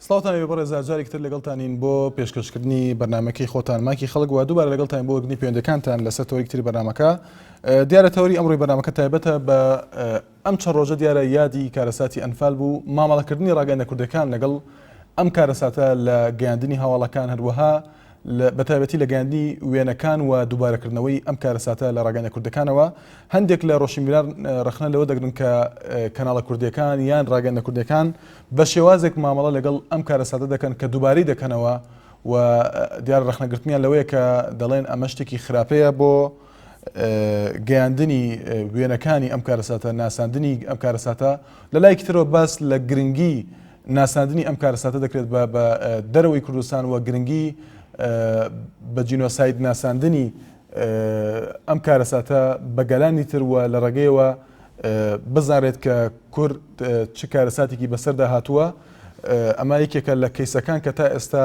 سڵاتان بەڕێزا جارێک تر لەگەڵتانین بۆ پێشکەشکردنی بەرنمەکەی خۆتان ماکی خەڵک و دووبارە لەگەڵتان بۆ گرنی پەیوەندەکانتان لەسەر تۆریکتری بەرنمەکە دیارە تەوری ئەمڕۆی بەرنمەکە تایبەتە بە ئەم چەند ڕۆژە دیارە یادی کارەساتی ئەنفال بوو مامەڵەکردنی ڕاگەیاندە کوردەکان لەگەڵ ئەم کارەساتە لە گەیاندنی هەواڵەکان هەروەها بەتایبەتی لە گەیاندنی وێنەکان و دووبارەکردنەوەی ئەم کارەساتە لە ڕاگەیاندە کوردەکانەوە هەندێک لە ڕۆژئاوای ڕخنە لەوە دەگرن کە کەناڵە کوردیەکان یان ڕاگەیاندە کوردەکان بە شێوازێک مامەڵە لەگەڵ ئەم کارەساتە دەکەن کە دووبارەی دەکەنەوە و دیارە ڕخنەگرتنیان لەوەیە کە دەڵێن ئەمە شتێکی خراپەیە بۆ گەیاندنی وێنەکانی ئەم کارەساتە ناساندنی ئەم کارەساتە لە لایەکی ترەوە باس لە گرنگی ناساندنی ئەم کارەساتە دەکرێت بە دەرەوەی کوردستان و گرنگی بە جینۆساید ناساندنی ئەم کارەساتە بە گەلانی تر وە لە ڕێگەیەوە بزانێت کە کورد چ کارەساتێکی بەسەردا هاتووە ئەمە یەکێکە لە کەیسەکان کە تا ئێستا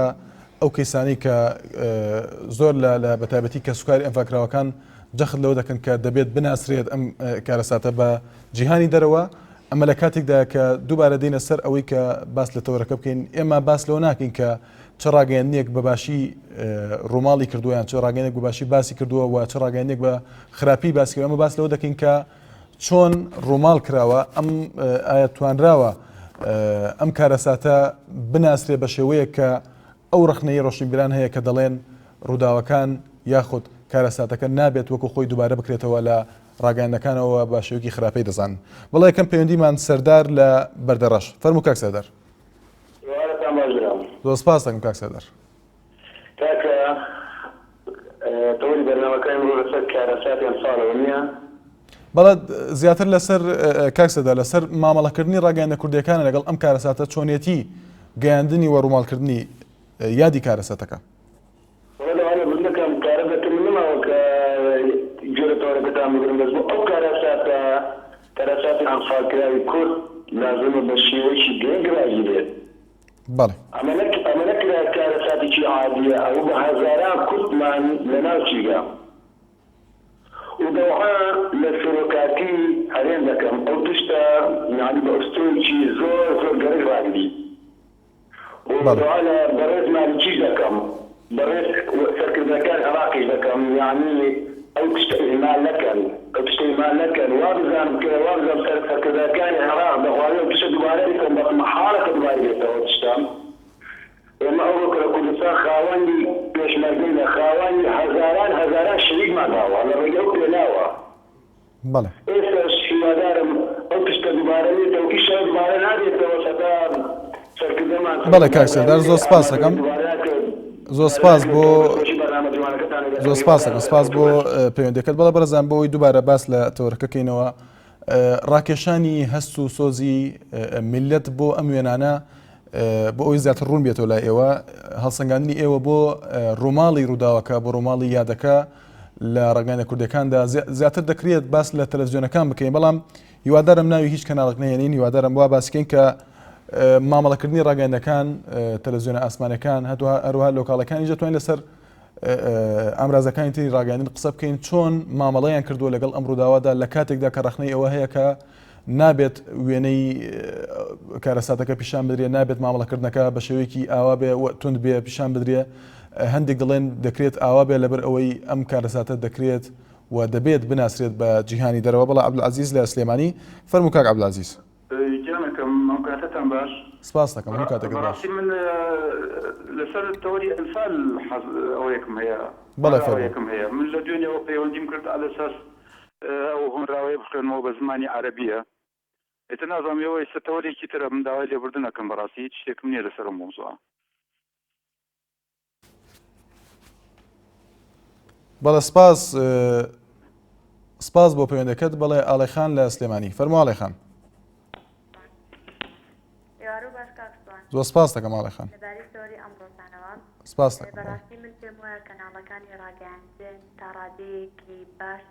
ئەو کەیسانەی کە زۆر لە بەتایبەتی کە سوکاری ئەنفاکراوەکان جەخت لەوە دەکەن کە دەبێت بناسرێت ئەم کارەساتە بە جیهانی دەرەوە ئەمە لە کاتێکدا کە دووبارە دێنە سەر ئەوەی کە باس لە تەورەکە بکەین ئێمە باس لەوە ناکەین کە چ ڕاگەیاندنێک بەباشی ڕۆماڵی کردووە یان چ ڕاگەیاندێک بەباشی باسی کردووە و چ ڕاگەیاندێک بە خراپی باسی کردووە ئەمە باس لەوە دەکەین کە چۆن ڕۆماڵ کراوە ئەم ئایا توانراوە ئەم کارەساتە بناسرێ بە شێوەیە کە ئەو ڕخنەی ڕۆشنبیران هەیە کە دەڵێن ڕووداوەکان یاخود کارەساتەکە نابێت وەکو خۆی دووبارە بکرێتەوە لە ڕاگەیاندەکانەوە بە شێوەیەکی خراپەی دەزانن. بەڵێ یەکەم پەیوەندیمان سەردار لە بەردەڕەش. فەرموو کاک سەردار. زۆر سپاس دەکەم کاک سەردار. کاکە تەوری بەرنامەکەی ئەمڕۆ لەسەر کارەساتی ئەنفالەوە نییە؟ بەڵێ زیاتر لەسەر کاک سەردار لەسەر مامەڵەکردنی ڕاگەیاندە کوردیەکانە لەگەڵ ئەم کارەساتە چۆنیەتی گەیاندنی و ڕووماڵکردنی یادی کارەساتەکە. کارەساتی ئەنفالکراوی کورد لازمە بە شێوەیەکی گرنگڕایی بێت. بەڵێ ئەمە نەکرا کارەساتێکی عادیە ئەو بە هەزاران کوردمان لەناو چیگە و دەوها لە سەرۆکاتی هەرێن دەکەم ئەو تشتە یعنی بە ئوستۆیەکی زۆر زۆر گەرەژڕاندی و دەوها لە بەڕێز مالیکی دەکەم بەڕێز سەرکردەکان عێراقیش دەکەم یعنی ئەو تشتە ئیمان نەکەن ئەو تشتە ئیمان نەکەن وا بزانم کە وا بزانم سەرکردەکانی عێراق دەخوازێ ئەو تشتە دووبارە بکەن بە مەحاڵەکە دووبارە بێتەوە تشتە ئێمە ئەو وەکو لە کوردستان خاوەنی پێشمەرگەی لە خاوەنی هەزاران شەریکمان داوە لە ڕێگە ئەو پێناوە. بەڵێ ئێستاش هیوادارم ئەو تشتە دووبارە بێتەوە ئیشە دووبارە نابێتەوە سەتا سەرکردەمان. بەڵێ کاک سەردار زۆر سپاس دەکەم. زۆر سپاس بۆ سپاس بۆ پەیوەندەکەت. بەڵێ بەرەزان بۆی دووبارە باس لە تەورەکەکەینەوە ڕاکێشانی هەست و سۆزی میلەت بۆ ئەم وێنانە بۆ ئەوی زیاتر ڕوون بێتەوە لای ئێوە هەڵسەنگاندنی ئێوە بۆ ڕۆماڵی ڕووداوەکە بۆ ڕۆماڵی یادەکە لە ڕاگەیاندە کوردەکاندا زیاتر دەکرێت باس لە تەلەڤیزیۆنەکان بکەین بەڵام هیوادارم ناوی هیچ کەناڵێک نهێنین هیوادارم وا باسکەین کە مامەڵەکردنی ڕاگەیاندەکان تەلەڤیزیۆنە ئاسمانەکان هەروەها لۆکاڵەکانی دەتوانین لەسەر ئامرازەکانی تری ڕاگەیاندن قسە بکەین چۆن مامەڵەیان کردووە لەگەڵ ئەم ڕووداوادا لە کاتێکدا کە ڕخنەی ئەوە هەیە کە نابێت وێنەی کارەساتەکە پیشان بدرێ نابێت مامەڵەکردنەکە بە شێوەیەکی ئاوا بێ تند بێ پیشان بدرێ هەندێک دڵێن دەکرێت ئاوا بێ لەبەر ئەوەی ئەم کارەساتە دەکرێت و دەبێت بناسرێت بە جیهانی دەرەوە. بەڵام عەبدولعەزیز لە سلێمانی. فەرموو کاک عەبدولعەزیز. گیانەکەم ئەو کاتتان باش. سپاس دەکەم هەموو کاتێکت باش. من لەسەر تەوری ئەنفال ئەوەیەکم هەیە. بەڵێ فەرموو. هەیە من لە دوێنێەوە پەیوەندیم کرد ئالەساس ئەو هۆنراوەیە بخوێنەوە بە زمانی عەرەبیە. ئێتە نازانم ئێوە ئێستا تەورێکی ترە من داوای لێبوردنەکەم بەڕاستی هیچ شتێکم نییە لەسەر ئەم مۆزوعە. بەڵێ سپاس بۆ پەیوەندەکەت. بەڵێ ئاڵێخان لە سلێمانی. فەرموو ئاڵێخان. زۆر سپاس دەکەم ئاڵێخان. سپاس دەکەم. بەڕاستی من پێم وایە کەناڵەکانی ڕاگەیاندن تا ڕادەیەکی باش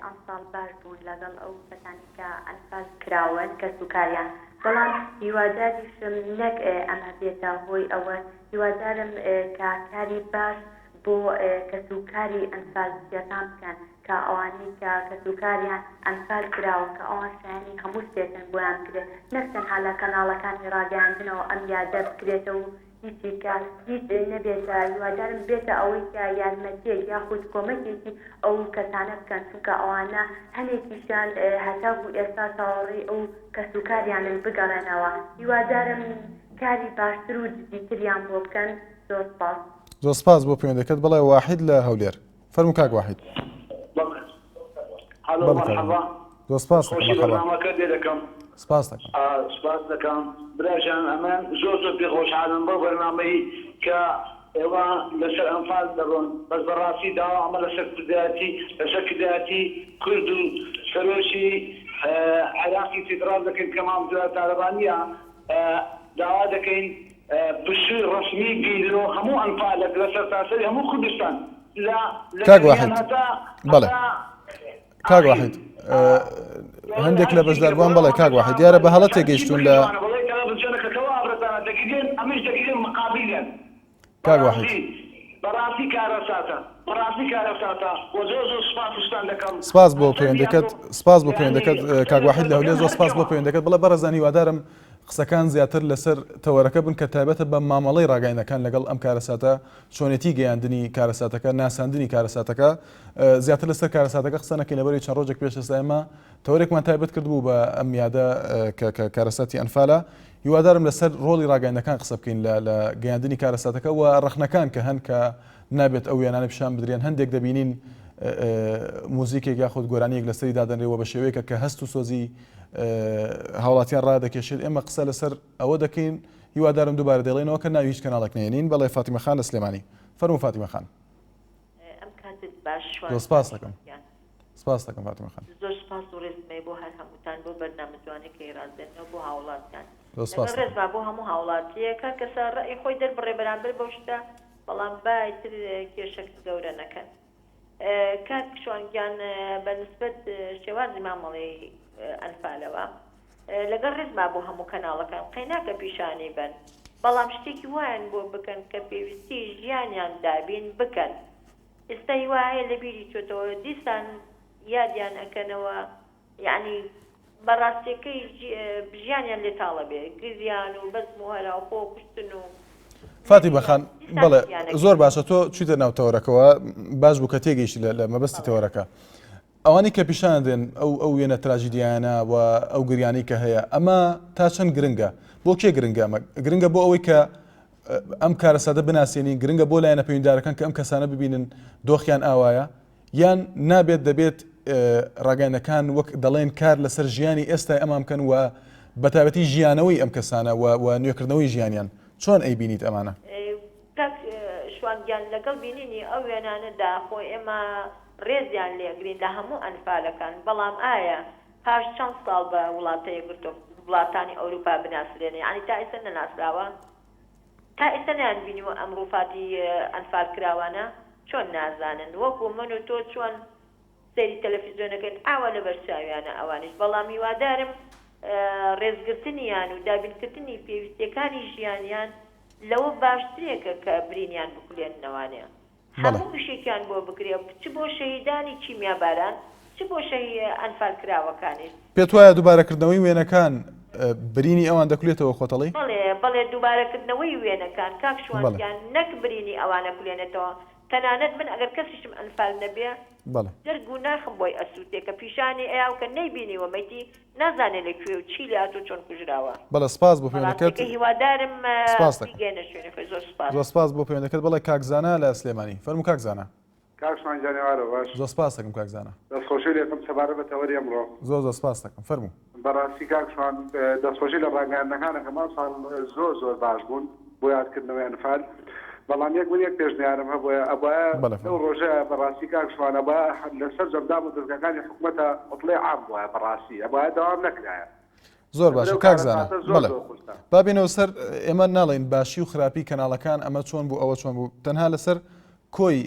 ئەم ساڵ باش بوون لەگەڵ ئەو کەسانی کە ئەنفال کراون کە سوکاریان بەڵام هیواداریشم نەک ئەمە بێتە هۆی ئەوە هیوادارم کە کاری باش بۆ کە سوکاری ئەنفال زیاتان بکەن کە کە ئەوانەی کە کەسوکاریان ئەنفال کراوە کە ئەوان شایانی هەموو شتێکن بۆیان کرێت نەک تەنها لە کەناڵەکانی ڕاگەیاندنەوە ئەم یادە بکرێتەوە و هیچی کە هیچ نەبێتە هیوادارم بێتە ئەوەی کە یارمەتیەک یاخود کۆمەکێکی ئەو کەسانە بکەن چونکە ئەوانە هەنێکیشان هەتا بوو ئێستا تەواوی ئەو کەسوکاریانن بگەڕێنەوە هیوادارم کاری باشتر و جدیتریان بۆ بکەن. زۆر سپاس. زۆر سپاس بۆ پەیوەندیەکەت. بەڵێ واحید لە هەولێر فەرموو کاک واحید. هەلو مەرحەبا. زۆر سپاس خۆشی بەرنامەکە دێ دەکەم. سپاس دەکەم. سپاس دەکەم براژان ئەمە زۆر پێخۆشحالم بۆ بەرنامەی کە ئێوە لەسەر ئەنفال دەڕۆن بەس بەڕاستی داوا ئەمە لەسەر کردایەتی کورد و سەرۆشی عێراقی فیدرال دەکەین کە مامزرا تالبانیە داوا دەکەین پشووی ڕسمی گیرۆ هەموو ئەنفالێک لەسەر تاسەری هەموو کوردستان کاک واحید بەڵێ کاک واحید هەندێک لە بەشداربووان بەڵێ کاک واحید دیارە بە هەڵە تێگەیشتون لە کاک واحید بەڕاستی کارەساتە وە زۆر سپاسستان دەکەم. سپاس بۆ پەیوەندەکەت سپاس بۆ پەیوەندەکەت کاک واحید لە هەولێر زۆر سپاس بۆ پەیوەندەکەت. بەڵێ بەڕێزان هیوادارم قسەکان زیاتر لەسەر تەوەرەکە بن کە تایبەتە بە مامەڵەی ڕاگەیەنەکان لەگەڵ ئەم کارەساتە چۆنێتی گەیاندنی کارەساتەکە ناساندنی کارەساتەکە زیاتر لەسەر کارەساتەکە قسە نەکەین لەبەری چەند ڕۆژێک پێش ئێستا ئێمە تەوەرێکمان تایبەت کردبوو بە ئەم یادە کە کارەساتی ئەنفالە هیوادارم لەسەر ڕۆڵی ڕاگەیەنەکان قسە بکەین لە گەیاندنی کارەساتەکە و ڕەخنەکان کە هەن کە نابێت ئەو وێنانە پیشان بدرێن هەندێک دەبینین موزیکێک یاخود گۆرانیەک لەسەری دادەنرێەوە بە شێوەیەکە کە هەست و سۆزی هاوڵاتیان ڕادەکێشێت ئێمە قسە لەسەر ئەوە دەکەین هیوادارم دووبارە دەڵێنەوە کە ناوی هیچ کەناڵێک نێنین. بەڵێ فاتیمە خان لە سلێمانی فەرموو فاتیمە خان. سپاس دەکەم سپاس دەکەم فاتیمە خان. زۆر سپاس و ڕێزمەی بۆ هەر هەمووتان بۆ بەرنامە جوانێکی ڕازێنەوە بۆ هاوڵاتیان ڕێزما بۆ هەموو هاوڵاتیەکە کەسە ڕێی خۆی دەربڕێ بەرامبەر بەو شتە بەڵام بایتر کێشەک گەورە نەکەن. کاک شوانگیان بەنسبەت شێوازی مامەڵی ئەنفالەوە لەگەڵ ڕێزما بۆ هەموو کەناڵەکان قەیناکە پیشانی بن بەڵام شتێکی وایان بۆ بکەن کە پێویستی ژیانیان دابین بکەن. ئێستا وایە لە بیری چۆتەوە دیسان یادیان ئەکەنەوە یعنی بەڕاستیەکەی ژیانیان لێتاڵە بێ گریان و بەزم و هەرا و خۆ کوشتن و فاتیمە خان بەڵێ زۆر باشە تۆ چیتە ناو تەوەرەکەەوە باش بوو کە تێگەیشتی لە مەبەستی تەوەرەکە ئەوانی کە پیشان دێن ئەو وێنە تراژیدیانە و ئەو گریانەی کە هەیە ئەمە تا چەند گرنگە بۆ کێ گرنگە ئەمە گرنگە بۆ ئەوەی کە ئەم کارەساتە بناسیێنی گرنگە بۆ لایەنە پەیوەنددارەکان کە ئەم کەسانە ببینن دۆخیان ئاوایە یان نابێت دەبێت ڕاگەیەنەکان وەک دەڵێن کار لەسەر ژیانی ئێستا ئەمام بکەن و بەتابەتی ژیانەوەی ئەم کەسانە و نوێکردنەوەی ژیانیان چۆن ئەیبینیت ئەمانە؟ کاک شوانگیان لەگەڵ بینینی ئەو وێنانەدا خۆی ئێمە ڕێزیان لێگرین لە هەموو ئەنفالەکان بەڵام ئایا پاش چەند ساڵ بە وڵاتەیە گرتو وڵاتانی ئەوروپا بناسرێنێ ینی تا ئێستا نەناسراوە تا ئێستا نیان بینیوە ئەم ڕووفاتی ئەنفال کراوانە چۆن نازانن وەکو من و تۆ چۆن سەیری تەلەڤیزیۆنەکەن ئاوا لە بەرچاویانە ئەوانش بەڵام هیوادارم ڕێزگرتنیان و دابینکردنی پێویستیەکانی ژیانیان لەوە باشترێکە کە برینیان بکولێننەوانەیە هەموو گشتێکیان بۆ بکرێ چ بۆ شەهیدانی کیمیاباران چ بۆ ئەنفال کراوەکانیش پێت وایە دووبارەکردنەوەی وێنەکان برینی ئەوان دەکولێتەوە خۆتەڵی؟ بەڵێ دووبارەکردنەوەی وێنەکان کاک شوانگیان نەک برینی ئەوانە کولێنێتەوە تەنانەت من ئەگەر کەسیشم ئەنفال نەبێ دەرگ و ناخم بۆی ئەسووتێکە پیشانی ئەیاوکە نەیبینیوە مەیتی نازانێت لەکوێ و چی لاتۆ چۆن کوژراوە. بەڵێ سپاس بۆ پەیوەندەکەت هیوادارم بگەێنە شوێنەکەی زۆر سپاس بۆ پەیوەندەکەت. بەڵێ کاکزانە لە سلێمانی فەرموو کاکزانە. کاک شوانگیانێوارە باش زۆر سپاس دەکەم کاکزانە دەستخۆشی لێکم سەبارەت بە تەوەری ئەمڕۆ زۆر سپاس دەکەم فەرموو. بەڕاستی کاک شوان دەستخۆشی لە ڕاگەیاندنەکانەکەمان ساڵ زۆر باش بوون بۆ یادکردنەوەی ئەنفال بەڵام یەک پێشنیارم هەبووە ئەبایە ئەو ڕۆژە بەڕاستی کاک شوان ئەبایە لەسەر جەمدام و دەستگاکانی حکوومەتە ئۆتڵێ عام بووە بەڕاستی ئەبایە دەوام نەکرایە. زۆر باشە کاکزانە بەڵێ بابینەوە سەر ئێمە ناڵێن باشی و خراپی کەناڵەکان ئەمە چۆن بوو ئەوە چۆن بوو تەنها لەسەر کۆی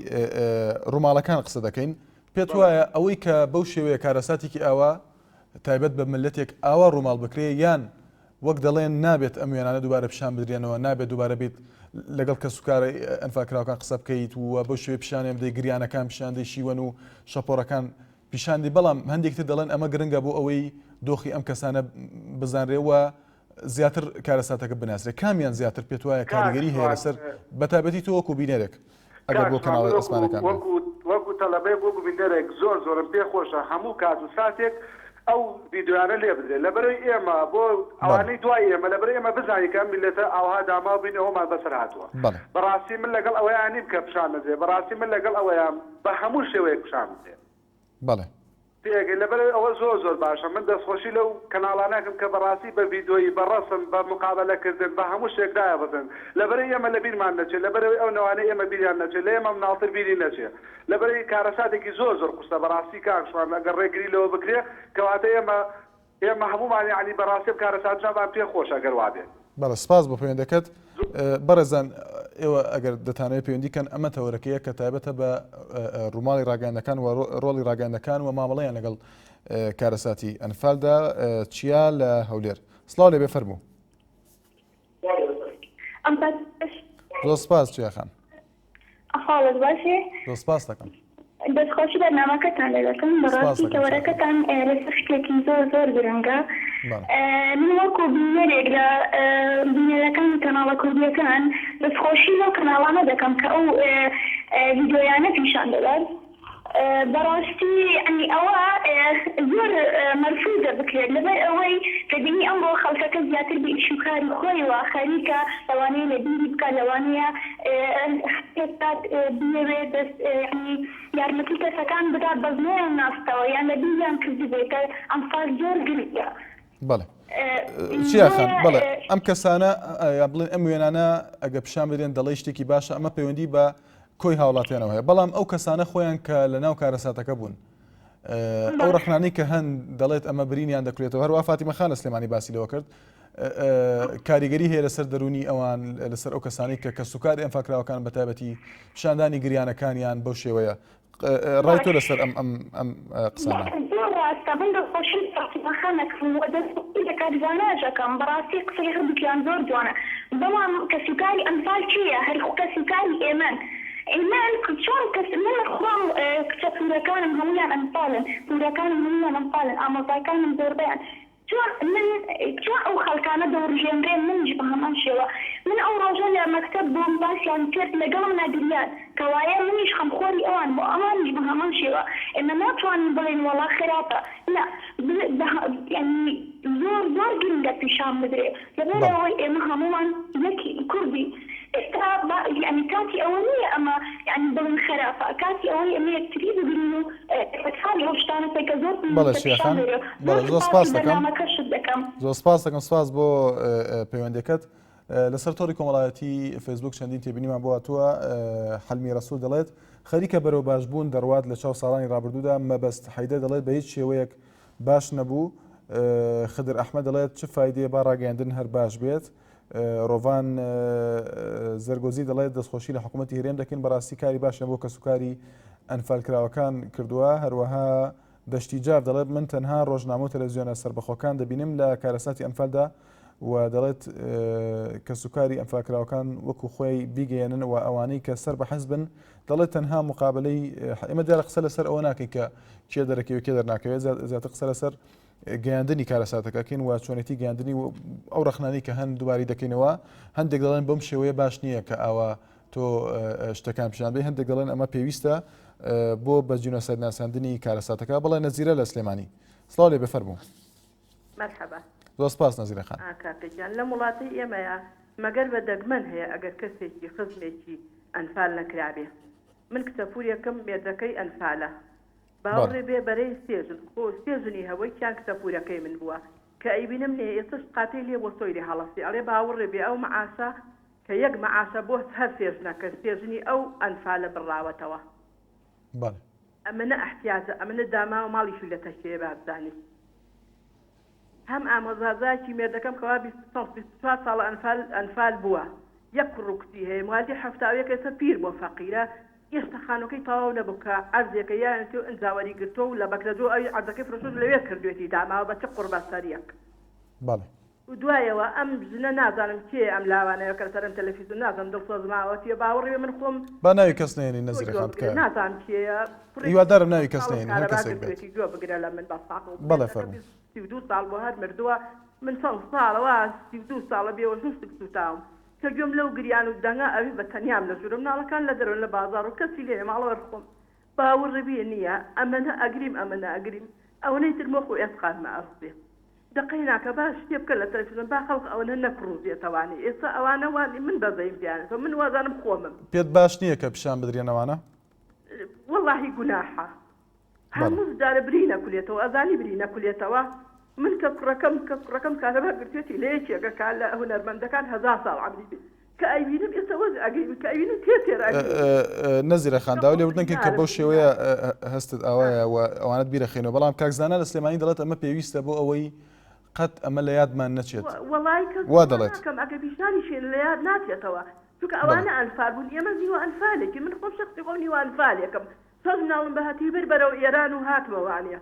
ڕووماڵەکان قسە دەکەین. پێت وایە ئەوەی کە بەو شێوەیە کارەساتێکی ئاوا تایبەت بە ملەتێک ئاوا ڕووماڵ بکرێ یان وەک دەڵێن نابێت ئەم وێنانە دووبارە پیشان بدرێنەوە نابێت دووبارە بێت لەگەڵ کە سوکارە ئەنفاکراوەکان قسە بکەیت و بۆ شوێ پیشانێ بدەی گریانەکان پیشاندەی شیوەن و شەپۆڕەکان پیشاندی بەڵام هەندێکتر دەڵێن ئەمە گرنگە بۆ ئەوەی دۆخی ئەم کەسانە بزانرێەوە زیاتر کارەساتەکە بناسرێت کامیان زیاتر پێت وایە کاریگەری هەیە لەسەر بەتابەتی تۆ وەکو بینەرێک ئەگەر بۆ کەناڵی ئەسمانەکان وەکو تەلەبەی بۆ بینەرێک زۆرم پێ خۆشە هەموو کات و ساتێک ئەو ڤیدیۆیانە لێ بدرێت لەبەرەوەی ئێمە بۆ ئەوانەی دوای ئێمە لەبەرەوەی ئێمە بزانین کە ئەم میلەتە ئاوها داما بین ئەومان بەسەر هاتووە بەڕاستی من لەگەڵ ئەوەیان نیم کە پیشان بدرێت بەڕاستی من لەگەڵ ئەوەیان بە هەموو شێوەیەک پیشان بدرێت بەڵێ پێگەی لەبەرەوەی ئەوە زۆر باشە من دەستخۆشی لەو کەناڵانەکەم کە بەڕاستی بە ڤیدیۆیی بە ڕەسم بە مقابلەکردن بە هەموو شتێکدایە بزن لەبەرەوەی ئێمە لە بیرمان نەچێت لەبەرەوەی ئەو نەوانەی ئێمە بیریان نەچێت لە ئێمە مناڵتر بیری نەچێت لەبەرەوەی کارەساتێکی زۆر قوستە بەڕاستی کاکشوان ئەگەر ڕێگری لەوە بکرێ کەواتە ئێمە هەمومان یعنی بەڕاستی کارەساتمان پێ خۆشە ئەگەر وا بێت. بەڵێ سپاس بۆ پەیوەندەکەت بەڕێزان ئێوە ئەگەر دەتانەوێت پەیوەندیکەن ئەمە تەورەکەیە کە تایبەتە بە ڕووماڵی ڕاگەاندەکان و ڕۆڵی ڕاگەاندەکان و مامەڵەیان لەگەڵ کارەساتی ئەنفالدا چیا لە هەولێر سڵاو لێ بێ فەرموو زۆر سپاس چیاخان حاڵت باشێ زۆر سپاس دەکەم دەستخۆشی بەرنامەکەتان لێ دەکەم بەڕاستی تەوەرەکەتان لەسەر شتێکی زۆر گرنگە من وەکو بینەرێک لە بینەرەکانی کەناڵە کوردیەکان دەستخۆشی لەو کەناڵانە دەکەم کە ئەو ڤیدیۆیانە پیشان دەدات بەڕاستی ئەنی ئەوە زۆر مەرفوضە بکرێت لەبەر ئەوەی کە بینی ئەمڕۆ خەڵکەکە زیاتر بە ئیشوکاری خۆی و خەریکە لەوانەیە لە بیری بکات لەوانەیە پێکات بنەوێت یارمەتی کەسەکان بدات بە زمێن ناستەوە یان لە بیریان کردی بێتە ئەمفال زۆر گرنگە. بەڵێ چیاخان بەڵێ ئەم کەسانە یا بڵێن ئەم وێنانە ئەگە پیشان بدرێن دەڵێ شتێکی باشە ئەمە پەیوەندی بە کۆی هاوڵاتیانەوە هەیە بەڵام ئەو کەسانە خۆیان کە لە ناو کارەساتەکە بوون ئەو ڕەخنانەی کە هەند دەڵێت ئەمە برینیان دەکرێتەوە هەروە فاتیمە خانە سلێمانی باسی لەوە کرد کاریگەری هەیە لەسەر دەرونی ئەوان لەسەر ئەو کەسانی کە سوکاری ئەنفاکراوەکان بەتایبەتی پیشاندانی گریانەکانیان بەو شێوەیە ڕای تۆ لەسەر ئەم قسانە کاریزانەکەم بەڕاستی قسەی هەردووکیان زۆر جوانە بەڵام کە سوکاری ئەنفال چییە هەر کە سوکاری ئێمن ئێمان چۆن کەس من خۆم کچە پورەکانم هەمویان ئەنفالن پورەکانم هەمویان ئەنفالن ئامۆزاکانم زۆربیان چۆن ئەو خەڵکانە دەوڕژێنرێن منیش بە هەمان شێوە من ئەو ڕۆژە لە مەکتەب بۆم باسییان کرد لەگەڵم نەگریان کەوایە منیش خەمخۆری ئەوان بۆ ئەوانیش بە هەمان شێوە ئێمە ناتوانین بڵێن وەڵا خراپە لا زۆر گرنگە پیشان بدرێ لەبەرەوەی ئێمە هەمومان یەکی کوردی ئێستا یعنی کاتی ئەوە نییە ئەمە یعنی بڵێن خراپە کاتی ئەوەی ئەمە یەکتری بگرین و ئەکاری ئەو شتانە کە زۆر پیشان بدرێ زۆر سپاس دەکەم سپاس بۆ پەیوەندەکەت لەسەر تۆڕی کۆمەڵایەتی فەیسبوک چەندین تێبینیمان بۆ هاتووە حەلمی ڕەسوول دەڵێت خەریکە بەرەو باشبوون دەڕوات لە چاو ساڵانی ڕابردوودا مەبەست حەیدە دەڵێت بە هیچ شێوەیەک باش نەبوو خدر ئەحمەد دەڵێت چ فایدەیە با ڕاگەیاندن هەر باش بێت ڕۆڤان زەرگۆزی دەڵێت دەستخۆشی لە حکوومەتی هەرێم دەکەین بەڕاستی کاری باشە بۆ کە سوکاری ئەنفالکراوەکان کردووە هەروەها دەشتی جاف دەڵێت من تەنها ڕۆژنامە و تەلەڤیزیۆنە سەربەخۆکان دەبینم لە کارەساتی ئەنفالدا و دەڵێت کە سوکاری ئەنفالکراوەکان وەکو خۆی بیگەێنن و ئەوانەی کە سەر بە حەز بن دەڵێت تەنها مقابلەی ئێمە دیارە قسە لەسەر ئەوە ناکەین کە کێ دەرەکەوێت کێ دەرناکەوێت زیاتر قسە لەسەر گەیاندنی کارەساتەکەکەین و چۆنێتی گەیاندنی ئەو ڕەخنانی کە هەند دووباری دەکەینەوە هەندێک دەڵێن بەم شێوەیە باش نییە کە ئاوا تۆ شتەکان پیشان بێ هەندێک دەڵێن ئەمە پێویستە بۆ بە جینۆساید ناساندنی کارەساتەکە بەڵێ نەزیرە لە سلێمانی سڵاو لێ بفەرموو مرحبا زۆر سپاس نەزیرە خان کاکەجان لە وڵاتی ئێمەیە مەگەر بە دەگمەن هەیە ئەگەر کەسێکی خزمێکی ئەنفال نەکرابێ من کتەپوریەکەم مێردەکەی ئەنفالە باوەڕێ بێ بەرەی سێژن سێژنی هەوەی کیان کتەپورەکەی من بووە کە ئەیبینم لێ ئێستش قاتەی لێ بۆ سۆیری هەڵەستی ئەڵێ باوەڕێ بێ ئەو مەعاشە کە یەک مەعاشە بۆ هەر سێژنەکە سێژنی ئەو ئەنفالە بڕاوەتەوە ئەمنە ئەحتیاجە ئەمنە داما و ماڵیشی لە تەشێ بابزانیت هەم ئامۆزازایکی مێردەکەم کەوا 24 ساڵ ئەنفال بووە یەک ڕوکتی هەیە موازی هەفتاویەک ئێستا پیر بۆ فەقیرە ئێستا خانۆکەی تەواو نەبوو کە عەرزێکە یان تۆ ئەنجاوەری گرتۆ و لە بەکرەجۆ ئەوی عەرزەکەی فرۆشت لەوێ کردوێتی داماوە بە چ قوربە سەریەک بەڵێ و دوایەوە ئەم ژنە نازانم کێ ئەم لاوانەیە کە سەرم تەلەڤیزیۆن نازانم دڵسۆزماوەتیە باوەڕێ من خۆم با ناوی کەس نێنی نەزیرەخان بکە نازانم کێیە هیوادارم ناوی کەس نێنی هەر کەسێک بێت گوێ بگرە لە من بەساق بەڵێ فەرموو 32 ساڵ بۆ هەر مردووە من چەند ساڵەوە 32 ساڵە بێوە سوتاوم کە گوێم لەو گریان و دەنگا ئەوی بە تەنیام لە ژوورم ناڵەکان لە دەرەوە لە بازار و کەسی لێ ماڵەوە خۆم باوەڕێ نییە ئەمەنە ئەگریم ئەمەنە ئەگریم ئەوەی تر مۆخ و ئێسقانمە ئەسبێ دقی ناکە باش شتێ بکە لە تەلەڤیزیۆن با خەڵک ئەوەنە نەپڕوزێتەوانی ئێستا ئەوانە وانی من بەزەیم پیانێتەوە من وازانم خۆمم پێت باش نییە کە پیشان بدرێنەوانە وەڵاهی گوناحە هەموو جارە بری نەکولێتەوە ئەزانی بری نەکولێتەوە من کە کوڕەکەم کارەبا گرتوێتی لە یەکێکە کار لە هونەرمەندەکان 1000 ساڵ عەمری بێت کە ئەیبینم ئێستا وەز ئەگەی کە ئەیبینم تێرە نەزیرەخان داوای لێ وردنکە کە بەو شێوەیە هەستت ئەوەیە ئەوانت بیرەخێنەوە بەڵام کاکزانە لە سلێمانی دەڵێت ئەمە پێویستە بۆ ئەوەی قەت ئەمە لە یادمان نەچێت وا دەڵێت ئەگە پیشانی شێن لە یاد ناتێتەوە چونکە ئەوانە ئەنفال بوون ئێمە زیوە ئەنفالێکی من خۆم شخصی خۆم نیوە ئەنفالێکم سەز ناڵم بەهاتی بەر بەرەو ئێران و هاتمەوانە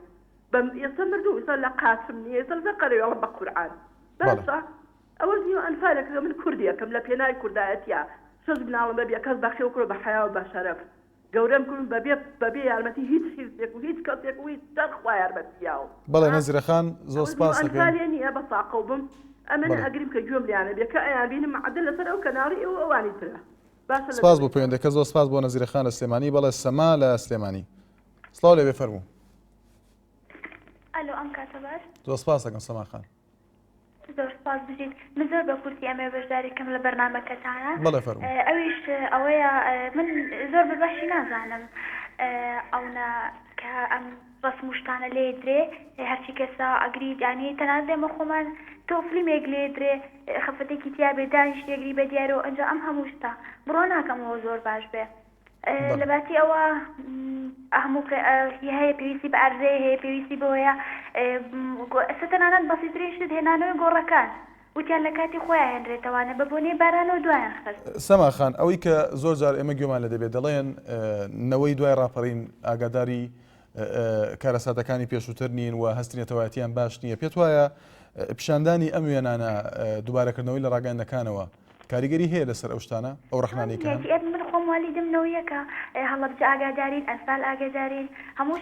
بەم ئێستا مردوو ئێستا لە قاسم نییە ئێستا لە قەرەوەڵە بە قورعان باشە ئەوە زیوە ئەنفالێکە من کوردیەکەم لە پێناوی کوردایەتیا سەز بناڵم بەبێ کەس بەخێ و کوڕ بە حیا و بە شەرەف گەورەم کردم بەبێ یارمەتی هیچ هیچ و هیچ کەسێک و هیچ دەرخوا یارمەتیاوە بەڵێ نەزیرەخان زۆر سپاس دەکەم ئەنفالێ نییە بە ساقە بم ئەمەنە ئەگریم کە گوێم لیانە بێ کە ئەیان بینم معدل لەسەر ئەو کەناڵی ئێوە ئەوانی ترە سپاس بۆ پەیوەندەکە زۆر سپاس بۆ نەزیرەخان لە سلێمانی بەڵێ سەما لە سلێمانی سڵاو لێ بێ فەرموو ئەلۆ ئەم کاتە باش زۆر سپاس دەکەم سەماخان زۆر سپاس بژیت من زۆر بە کورسی ئەمێ بەشداریکەم لە بەرنامەکەتانە بەڵێ فەرموو ئەویش ئەوەیە من زۆر بەباشی نازانم ئەونا کە ئەم ڕسم و شتانە لێ درێ هەرچی کەسا ئەگری یانی تەنانەت ئێمە خۆمان تۆ فیلمێک لێ درێ خەفەتێکی تیا بێ دانیش لێگری بە دیارەوە ئەنجا ئەم هەموو شتە بڕۆ ناکەمەوە زۆر باش بێ لە باتی ئەوە هەموو هەیە پێویستی بە ئەرزێ هەیە پێویستی بەوەیە ئەستا تەنانەت بەسیترین شت هێنانەوەی گۆڕەکان وتیان لە کاتی خۆیان هێنرێتەوانە بە بۆنێ بارانەوە دوایان خست سەماخان ئەوەی کە زۆر جار ئێمە گوێمان لە دەبێت دەڵێن نەوەی دوای ڕاپەڕین ئاگاداری کارەساتەکانی پێشووتر نین و هەستنێتەوەیەتیان باش نییە پێت وایە پیشاندانی ئەم وێنانە دووبارەکردنەوەی لە ڕاگەاندەکانەوە کاریگەری هەیە لەسەر ئەو شتانە ئەو ڕەخنانێکە من خۆم والیدمنەوەیەکە هەڵەبجە ئاگادارین ئەنفال ئاگادارین هەموو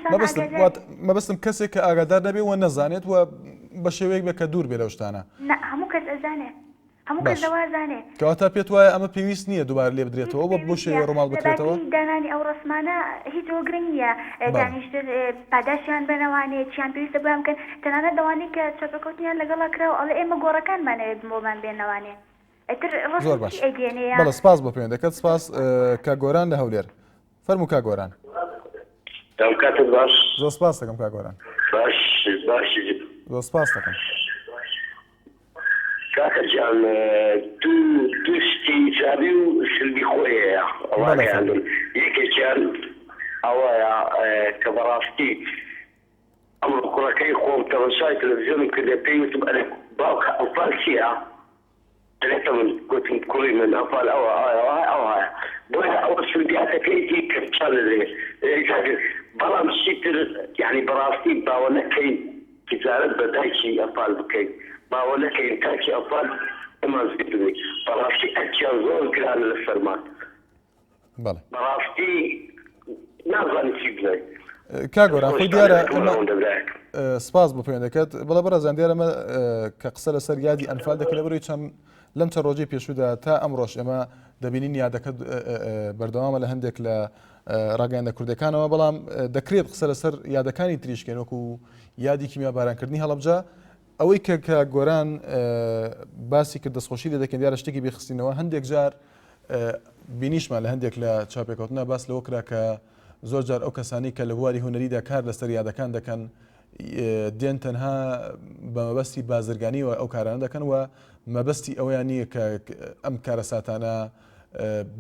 مەبەستم کەسێک کە ئاگادار نەبێ و نەزانێت و بە شێوەیەک بێ کە دوور بێ لەو شتانە هەموو کەس ئەزانێت هەموو کەس دەوازانێت کەواتە پێت وایە ئەمە پێویست نییە دووبارە لێ بدرێتەوە بۆ شێوە ڕۆماڵ بکرێتەوە دانانی ئەو ڕسمانە هیچ گرنگ نییە دانیشتر پاداشیان بنەوانێت چیان پێویستە بۆیان بکەن تەنانەت دەوانەی کە چەپەکەوتنیان لەگەڵا کراوە ئەڵێ ئێمە گۆڕەکانمانەوێت بۆمان بێنەوانێت زۆر باش بەڵێ سپاس بۆ پەیوەندەکەت سپاس کاگۆران لە هەولێر فەرموو کاگۆران کاتت باش زۆر سپاس دەکەم کاگۆران باش زۆر سپاس دەکەم کاکە جان دوستی جابی و سلبی خۆیەیە ئەوانیان یەکێکیان ئەوەیە کە بەڕاستی ئەمڕۆ کوڕەکەی خۆم تەماشای تەلەڤیزیۆنم کردێ پێیوتم ئەرێ باوکە ئەنفال چییە دەڵێتە من گوتم کوڕی من ئەنفال ئەوە ئەوە بۆیە ئەوە سلبیاتەکەیتی کە چال لێ بەڵام شتر یعنی بەڕاستی باوە نەکەین تجارەت بە دایکی ئەنفال بکەین باوە نەکەین تاکی ئەنفال ئەمان زیدنی بەڕاستی ئەرکیان زۆر گرانە لە سەرمان بەڕاستی نازانی چی بڵێ کاگۆران خۆی دیارە سپاس بۆ پەیوەندەکەت بەڵێ بەڕێزان دیارە ئەمە کە قسە لەسەر یادی ئەنفال دەکەن لە بەرەوەی چەند لەم چەند ڕۆژەی پێشوودا تا ئەمڕۆژ ئێمە دەبینین یادەکە بەردەوامە لە هەندێک لە ڕاگەیاندە کوردەکانەوە بەڵام دەکرێت قسە لەسەر یادەکانی تریشکێن وەکو یادی کیمیا بارانکردنی هەڵەبجە ئەوەی کە گۆران باسی کرد دەستخۆشی لێ دەکەن دیارە شتێکی بێخستینەوە هەندێک جار بینیشمان لە هەندێک لە چاپێکەوتنە باس لەوە کرا کە زۆر جار ئەو کەسانی کە لە بواری هونەریدا کار لەسەر یادەکان دەکەن دێن تەنها بە مەبەستی بازرگانی و ئەو کارانە دەکەن و مەبەستی ئەویان نییە کە ئەم کارەساتانە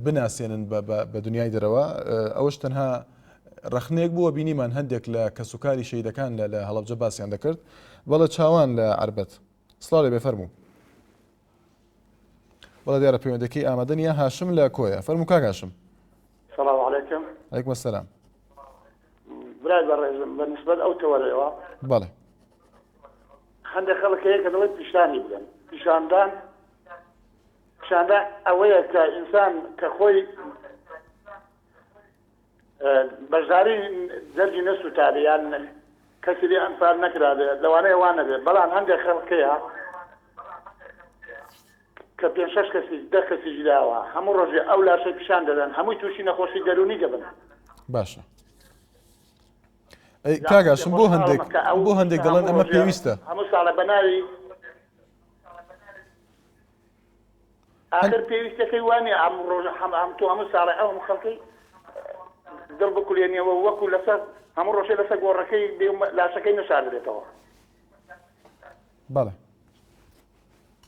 بناسێنن بە دنیای دەرەوە ئەوەش تەنها ڕخنێک بووە بینیمان هەندێک لە کەسوکاری شەیدەکان لە هەڵەبجە باسییان دەکرد بەڵە چاوان لە عربەت سڵاو لێ بێ فەرموو بەڵە دیارە پەیوەندەکەی ئامادە نیە هاشم لە کۆیە فەرموو کاک هاشم السلام عليكم. عليكم السلام. براد بالنسبة لأو توريوا. بله. خلي خلك هيك دلت بشتاني بدن. پیشاندان ئەوەیە کە ئینسان کە خۆی بەشداری دەرجی نەسووتاریان کەسی لێ ئەنفال نەکرابێت لەوانەیە وان نەبێت بەڵام هەندێک خەڵکەیە کە 5-6 کەسی 10 کەسیش داوە هەموو ڕۆژێ ئەو لاشەی پیشان دەدەن هەمووی تووشی نەخۆشی دەرونی دەبن. باشە کاگاشم بۆ هەندێک دەڵێن ئەمە پێویستە هەموو ساڵە بەناوی آخر پێویستەکەی وانێ تو هەموو ساڵە ئەوم خەڵکەی دڵ بکولێنیەوە وەکو لەسەر هەموو ڕۆژێ لەسەر گۆڕەکەی لاشەکەی نەشاردرێتەوە.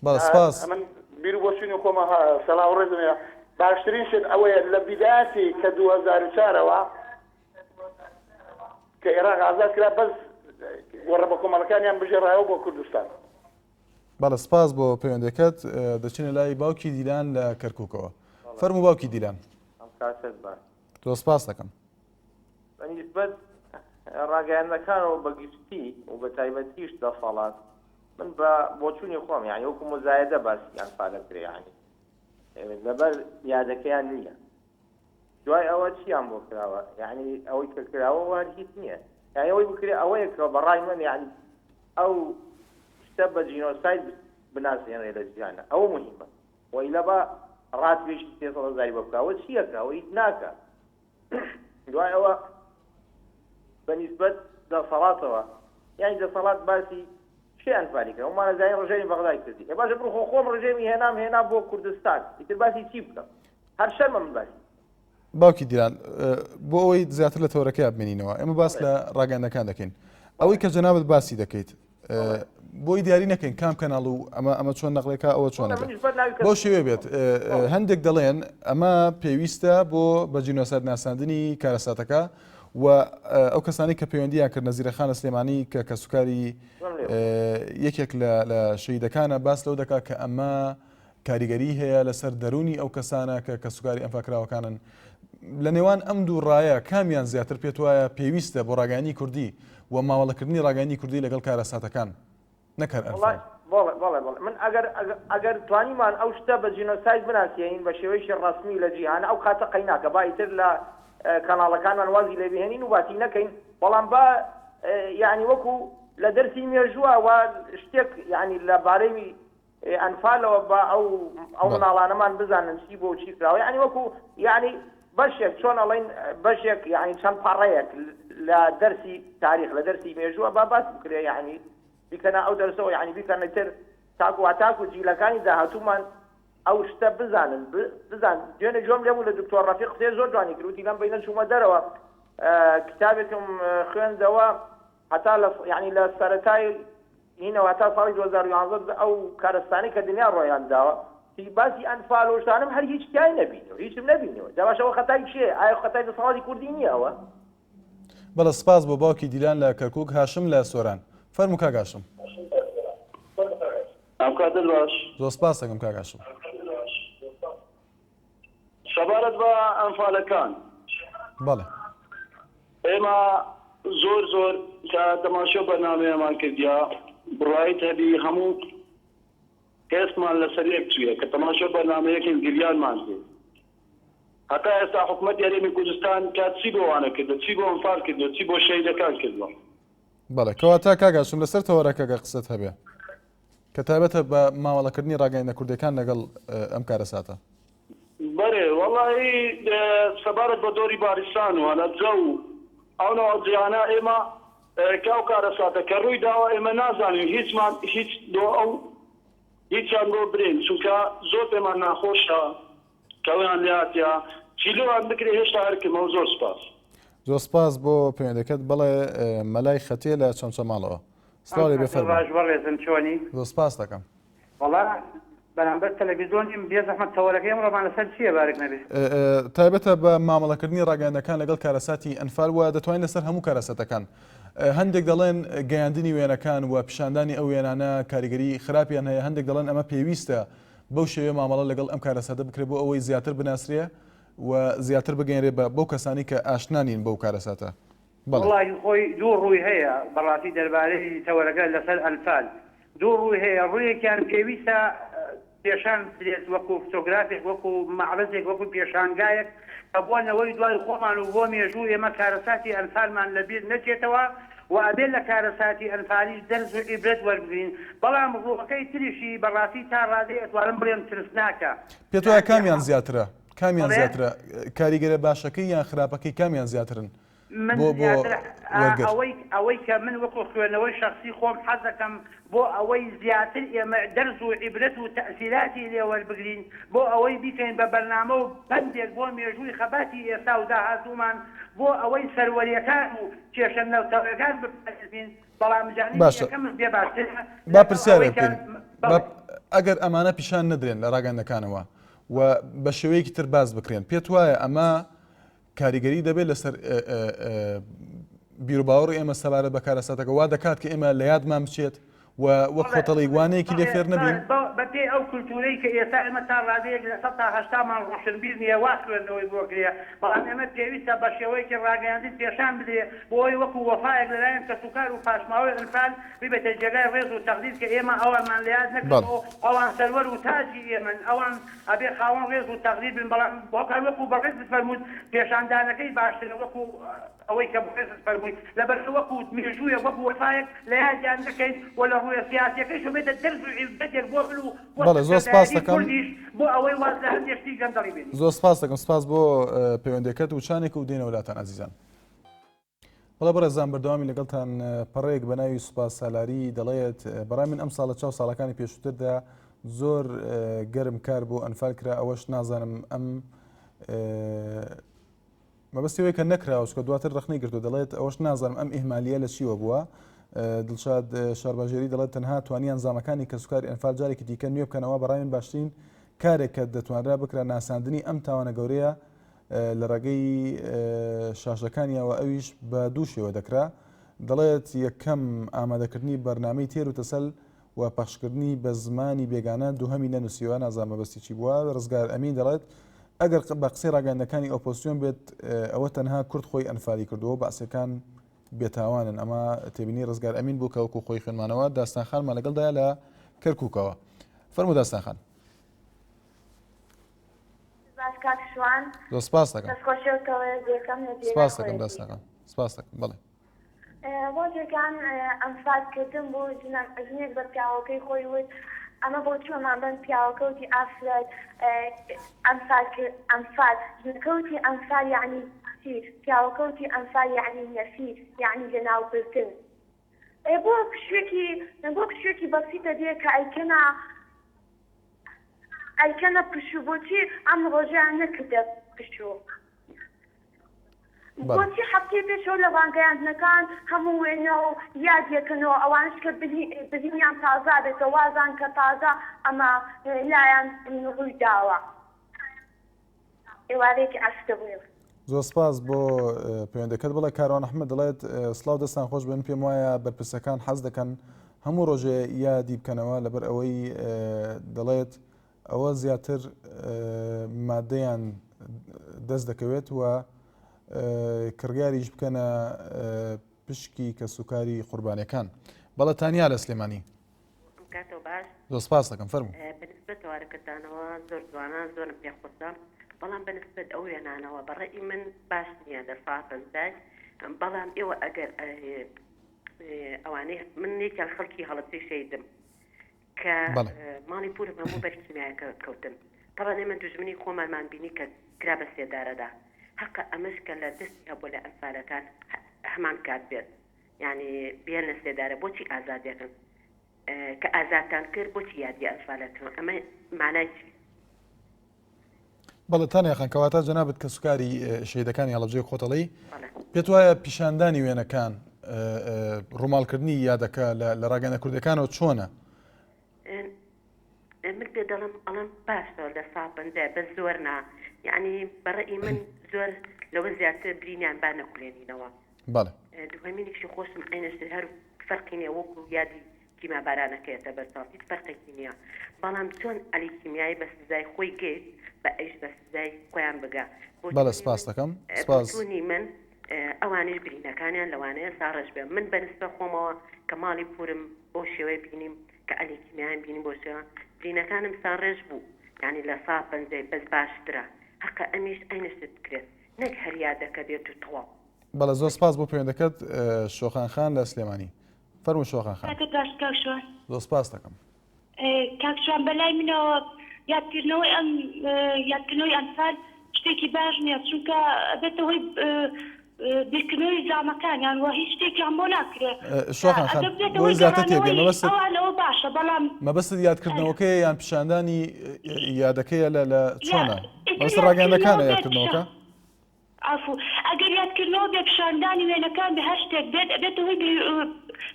بەڵێ سپاس. من بیر بۆ چوونی خۆمە سەڵاو ڕێزمە باشترین شت ئەوەیە لە بیداتی کە 2004ەوە کە عێراق ئازاد کرا بەس گۆڕە بە کۆمەڵەکانیان بژێڕایەوە بۆ کوردستان. بەڵێ سپاس بۆ پەیوەندەکەت. دەچینە لای باوکی دیلان لە کەرکووکەوە. فەرموو باوکی دیلان. تۆ سپاس دەکەم. بەنسبەت ڕاگەیاندەکانەوە بەگشتی و بە تایبەتیش دەسەڵات من بۆ چوونی خۆم یعنی وەکو مزایدە باسییان فادەکرێ یعنی لەبەر یادەکەیان نییە. دوای ئەوە چیان بۆ کراوە یعنی ئەوەی کە کراوە وان هیچ نییە یعنی ئەوەی بکرێ ئەوەیە کە بەڕای من یعنی ئەو شتە بە جینۆساید بناسیێنێ لە جیانە ئەوە مهمە وەی لەبە ڕاتێکی 300,000 بکەوە چیەکە ئەوە هیچ ناکە. دوای ئەوە بەنسبەت دەسەڵاتەوە یعنی دەسەڵات باسی شێ ئەنفالی کرد ومانە زای ڕژێمی بەغدای کردی ێ باشە بڕۆ خۆم ڕژێمی هێنا بۆ کوردستان ئیتر باسی چی بکەم هەر شەرمە من باسی. باوکی دیلان بۆ ئەوەی زیاتر لە تۆرەکە بمێنینەوە ئێمە باس لە ڕاگەندەکان دەکەین ئەوەی کە جەنابەت باسی دەکەیت بۆی دیاری نەکەین کام کەناڵ و ئەمە چۆن نەقلێکە ئەوە چۆنە بۆ شێوێ بێت هەندێک دەڵێن ئەمە پێویستە بۆ بە جینۆساید ناساندنی کارەساتەکە و ئەو کەسانی کە پەیوەندیان کرد نەزیرەخانە سلێمانی کە کەسوکاری یەکێک لە شەیدەکانە باس لەو دەکات کە ئەمە کاریگەری هەیە لەسەر دەرونی ئەو کەسانە کە کەسوکاری ئەنفاکراوەکانن. لە نێوان ئەم دوو ڕایە کامیان زیاتر پێت وایە پێویستە بۆ ڕاگەیاندنی کوردی و ماوەڵەکردنی ڕاگەیاندنی کوردی لەگەڵ کارەساتەکان نەکار ئەنفال؟ من ئەگەر توانیمان ئەو شتە بە جینۆساید بناسیین بە شێوەیەکی ڕسمی لە جیهانە ئەو کاتە قەیناکە با ئیتر لە کەناڵەکانمان وازی لێ بهێنین و باسی نەکەین بەڵام با یعنی وەکو لە دەرسی مێژووە و شتێک یعنی لەبارەی ئەنفالەوە بە ئەو مناڵانەمان بزانن چی بۆ چی کراوە یعنی وەکو یعنی بەشێک چۆن ئەڵێن بەشێک یعنی چەند پەڕەیەک لە دەرسی تاریخ لە دەرسی مێژووە با باس بکرێ یعنی بیکەنە ئەو دەرسەوە یعنی بیکەنە تر تاکو جیلەکانی داهاتوومان ئەو شتە بزانن دوێنێ جۆم لێبوو لە دکتۆر ڕەفیق قسەی زۆر جوانی کردوتی لەم بینە چوومە دەرەوە کتابێکم خوێندەوە هەتا یعنی لە سەرەتای هینەوە هەتا ساڵی 2011 ئەو کارستانی کە دنیا ڕۆیان داوە باسی ئەنفال و شتانم هەر هیچ تای نەبینەوە هیچم نەبینەوە داباشەوە خەتای چیە ئایا خەتای دەسەڵاتی کوردی نییەوە؟ بەڵە سپاس بۆ باوکی دیلان لە کەرکووک. هاشم لە سۆران فەرموو کاگاشم. ئەم کاتت باش زۆر سپاس دەکەم کاگاشم. سەبارەت بە ئەنفالەکان بەڵێ ئێمە زۆر کە تەماشۆ بەرنامەیەمان کردیا بڕایت هەبی هەموو کەسمان لەسەر یەک چوویە کە تەماشۆ بەرنامەیەکی گریانمان کرد هەتا ئێستا حکوومەت یاریێمی کوردستان کات چی بۆ وانە کردو چی بۆ ئەنفال کردو چی بۆ شەیدەکان کردوە. بەڵێ کەواتە کاگاشم لەسەر تەوەرەکەگە قسەت هەبێ کە تایبەتە بە ماوەڵەکردنی ڕاگەیاندنە کوردەکان لەگەڵ ئەم کارەساتە. بەێ وەڵی سەبارەت بە دۆری باریستان و هەلە جە و ئەوەوە جیانە ئێمە کاو کارەساتە کە ڕووی داوە ئێمە نازانین هیچمان هیچ دۆ ئەو هیچیان بۆ برین چونکە زۆر پێمان ناخۆشە کەویان لاتیا چیلوان بکرێ هێشتا هەرکردمە و زۆر سپاس. زۆر سپاس بۆ پەیوەندەکەت. بەڵێ مەلای خەتێ لە چەمچەماڵەوە سڵی بەفەرمێزن چۆنی زۆر سپاس دەکەم. وەڵا بەرامبەر تەلەڤیزۆنیم بێ زەحمەت تەوەرەکەی ئەمڕۆمان لەسەر چییە بارێک نەبێ تایبەتە بە مامەڵەکردنی ڕاگەیاندنەکان لەگەڵ کارەساتی ئەنفال وە دەتوانین لەسەر هەموو کارەساتەکان هەندێک دەڵێن گەیاندنی وێنەکان و پیشاندانی ئەو وێنانە کاریگەری خراپیان هەیە هەندێک دەڵێن ئەمە پێویستە بەو شێوێ مامەڵە لەگەڵ ئەم کارەساتە بکرێت بۆ ئەوەی زیاتر بناسرێ و زیاتر بگەێنرێ بە بەو کەسانی کە ئاشنانین بەو وڵی خۆی دوو ڕووی هەیە بەڕاستی دەربارەی تەوەرەکە لەسەر ئەنفال دوو ڕووی هەیە ڕوویەکیان پێویستە پێشان بدرێت وەکو فۆتۆگرافێک وەکو معرزێک وەکو پێشانگایەک کە بۆنەوەی دوای خۆمان و بۆ مێژوو ئێمە کارەساتی ئەنفالمان لەبیر نەچێتەوە و ئەبێت لە کارەساتی ئەنفالیش دەرز و عیبرەت وەربگرین بەڵام ڕووەکەی تریشی بەڕاستی تا ڕادەی ئەتوانم بڵێم ترسناکە. پێت وایە کامیان زیاترە؟ کامیان زیاترە؟ کاریگەرە باشەکەی یان خراپەکەی کامیان زیاترن؟ ئەوەی کە من وەکو خوێنەوەی شخصی خۆم حەز دەکەم بۆ ئەوەی زیاتر ئێمە دەرز و عیبرەت و تەئسیراتی لێ وەربگرین بۆ ئەوەی بیکەین بە بەرنامە و بەندێک بۆ مێژووی خەباتی ئێستا و داهاتوومان بۆ ئەوەی سەروەریەکان و کێشە نەوتەوەکان بپارێزین. بەڵام جانیەکەم بێ باشتر با پرسیارە بکەین ئەگەر ئەمانە پیشان نەدرێن لە ڕاگەندەکانەوە و بە شێوەیەکی تر باز بکرێن پێت وایە ئەمە کاریگەری دەبێت لەسەر بیرروباوەڕ ئێمە سەبارە بە کارەساتەکە وا دەکات کە ئێمە لە یادمان بچێت و وەک خۆتەڵی وانەیەکی لێ فێر نەبین بەپێ ئەو کولتورەی کە ئێستا ئێمە تا ڕادەیەک لە 1970مان ڕۆشنبیر نیە وا خوێندنەوەی بۆکرێ بەڵام ئێمە پێویستە بە شێوەیەکی ڕاگەیاندن پێشان بدرێ بۆی وەکو وەفایەک لەلایەن کەسوکار و پاشماوەی ئەنفال ببێتە جێگای ڕێز و تەقدیر کە ئێمە ئەوانمان لە یاد نەکردەوە ئەوان سەروەر و تاجی ئێمن ئەوان ئەبێ خاوەن ڕێز و تەقدیر بن بەڵام بۆکار وەکو بەڕێز بفەرمووت پێشاندانەکەی باشترە وەکو ئەوەی کە بڕێز فەرموویت لەبەر وەکو مێژوویە وەکو وەفایەک لە یادیان نەکەین و لە ڕووی سیاسیەکەی شوێتە دەرز و عیبرەتێک بۆ بن و بەڵێ زۆر سپاس دەکەم بۆ ئەوەی واز لە هەندێشتی گەندەڵی بین. زۆر سپاس دەکەم سپاس بۆ پەیوەندیەکەت و چانێک و دێنە وڵاتان عەزیزان. بەڵێ بەڕێزان بەردەوامی لەگەڵتان پەڕەیەک بە ناوی سوپاس سالاری دەڵێت بەڕای من ئەم ساڵە چاو ساڵەکانی پێشووتردا زۆر گەرم کار بۆ ئەنفال کرا ئەوەش نازانم ئەم مەبەستیەوەی کە نەکراوە چکە دواتر ڕخنەی گرتو دەڵێت ئەوەش نازانم ئەم ئیهمالیە لە چیوە بووە. دڵشاد شارباژێری دەڵێت تەنها توانیان زامەکانی کەسوکاری ئەنفال جارێکی دیکە نوێ بکەنەوە بەڕای من باشترین کارێک کە دەتوانرا بکرا ناساندنی ئەم تاوانە گەورەیە لە ڕێگەی شاشەکانیەوە ئەویش بە دوو شێوە دەکرا. دەڵێت یەکەم ئامادەکردنی بەرنامەی تێر و تەسەل و پەخشکردنی بە زمانی بێگانە دووهەمی نەنووسیوە نازان مەبەستی چی بووە. ڕزگار ئەمین دەڵێت ئەگەر بە قسەی ڕاگەندەکانی ئۆپۆزیسیۆن بێت ئەوە تەنها کورد خۆی ئەنفالی کردووە بەعسیەکان بێتاوانن. ئەمە تێبینی ڕزگار ئەمین بوو کەوەکو خۆی خوێنمانەوە داستانخانمان لەگەڵدایە لە کەرکووکەوە. فەرموو داستانخان. سپاس دەکەم. سپاس دەکەم داستانخان. سپاس دەکەم. بەڵێ. ڕۆژێکان ئەنفالکردن بۆ ژنێک بە پیاوەکەی خۆی وت ئەمە بۆ چۆمان بن پیاوەکەوتی ئافرەت ئەنفال ژنەکەوتی ئەنفال یعنی چی پیاوەکەوتی ئەنفال یعنی نەفی یعنی لەناوبردن بۆ پشوێکی بەسیتە دێ کە ئەیکەنە پشوو بۆچی ئەم ڕۆژیان نەکردە پشوو بۆچی هەفتەی پێشەوە لە بانگەیاندنەکان هەموو وێنەوە یادیەکەنەوە ئەوانش کە بزینیان تازا بێتە وازان کە تازا ئەمە لایەن ڕووی داوە ئێوارێکی ئەستە بووێ. زۆر سپاس بۆ پەیوەندەکەت. بڵێ کاروان ئەحمەد دەڵێت سڵاو دەستان خۆش بن پێم وایە بەرپرسەکان حەز دەکەن هەموو ڕۆژێ یادی بکەنەوە لەبەر ئەوەی دەڵێت ئەوە زیاتر مادەیان دەست دەکەوێت و کڕگاریش بکەنە پشکی کە سوکاری قوربانیەکان. بەڵێ تانیا لە سلێمانی. زۆر سپاس دەکەم فەرموو. بەنسبەت وارەکەتانەوە زۆر جوانان زۆرم پێخۆشە بەڵام بەنسبەت ئەو وێنانەوە بەڕێی من باش نییە دەرفاتەزدای بەڵام ئێوە ئەگەر ئەوانەی من یەکیان خەڵکی هەڵەتی شەیدم کە ماڵی پورم هەموو بەرکیمایەکە کەوتن بەڵام ئێمە دوژمنی خۆمانمان بینی کە کرا بە سێدارەدا حقا ئەمەشکە لە دەستی هەبوو لە ئەنفالەکان هەمان کات بێت یعنی بێن لە سێدارە بۆچی ئازادیەکەن کە ئازادتان کرد بۆچی یادی ئەنفالەکەن ئەمە مانای چی؟ بەڵێ تانیاخان کەواتە جەنابەت کە سوکاری شەیدەکانی هەڵەبجێ خۆتەڵی پێت وایە پیشاندانی وێنەکان ڕووماڵکردنی یادەکە لە ڕاگەنە کوردەکانەوە چۆنە؟ من پێ دەڵم ئەڵم باشە لە ساپندە بە زۆر نا یعنی بەڕێی من زۆر لەوە زیاتر برینیان با نەکولێنینەوە. دوهەمینێکی خۆشم عینەشتر هەر فەرقی نییە وەکو یادی کیما بارانەکەیەتە بەرچاوی فەرقێکی نییە بەڵام چۆن ئەلی کیمیایی بە سزای خۆی گەیت بە ئەیش بە سزای خۆیان بگا. بەڵێ سپاس دەکەم. سپاسونی من ئەوانش برینەکانیان لەوانەیە ساڕەش بێ من بەنسبە خۆمەوە کە ماڵی پورم بۆ شێوەی بینیم کە کە ئەلی کیمیان بینی بۆشەوە جینەکانم سان ڕێژ بوو یعنی لە سا پەنجەی بەس باشترە حەقە ئەمیش ئەینشت بکرێت نەک هەریادەکە بێت و تەواو. بەڵە زۆر سپاس بۆ پەیوەندەکەت شۆخان خان لە سلێمانی. فەرموو شۆخان خان. زۆر سپاس دەکەم. کاکشوان بەلای منەوە یادکردنەوەی ئەنفال شتێکی باش نییە چونکە بێتەوەی بیرکردنەوەی جامەکانیان وە هیچ شتێکیان بۆ ناکرێت. شۆخان خان بۆی زیاتر تێبێ ئەوانەوە باشە بەڵام مەبەستت یادکردنەوەکەیە یان پیشاندانی یادەکەیە لە چۆنە مەبەست ڕاگەیاندەکانە یادکردنەوەکە؟ ئافو ئەگەر یادکردنەوە بێ پیشاندانی وێنەکان بە هەر شتێک بێتەوەی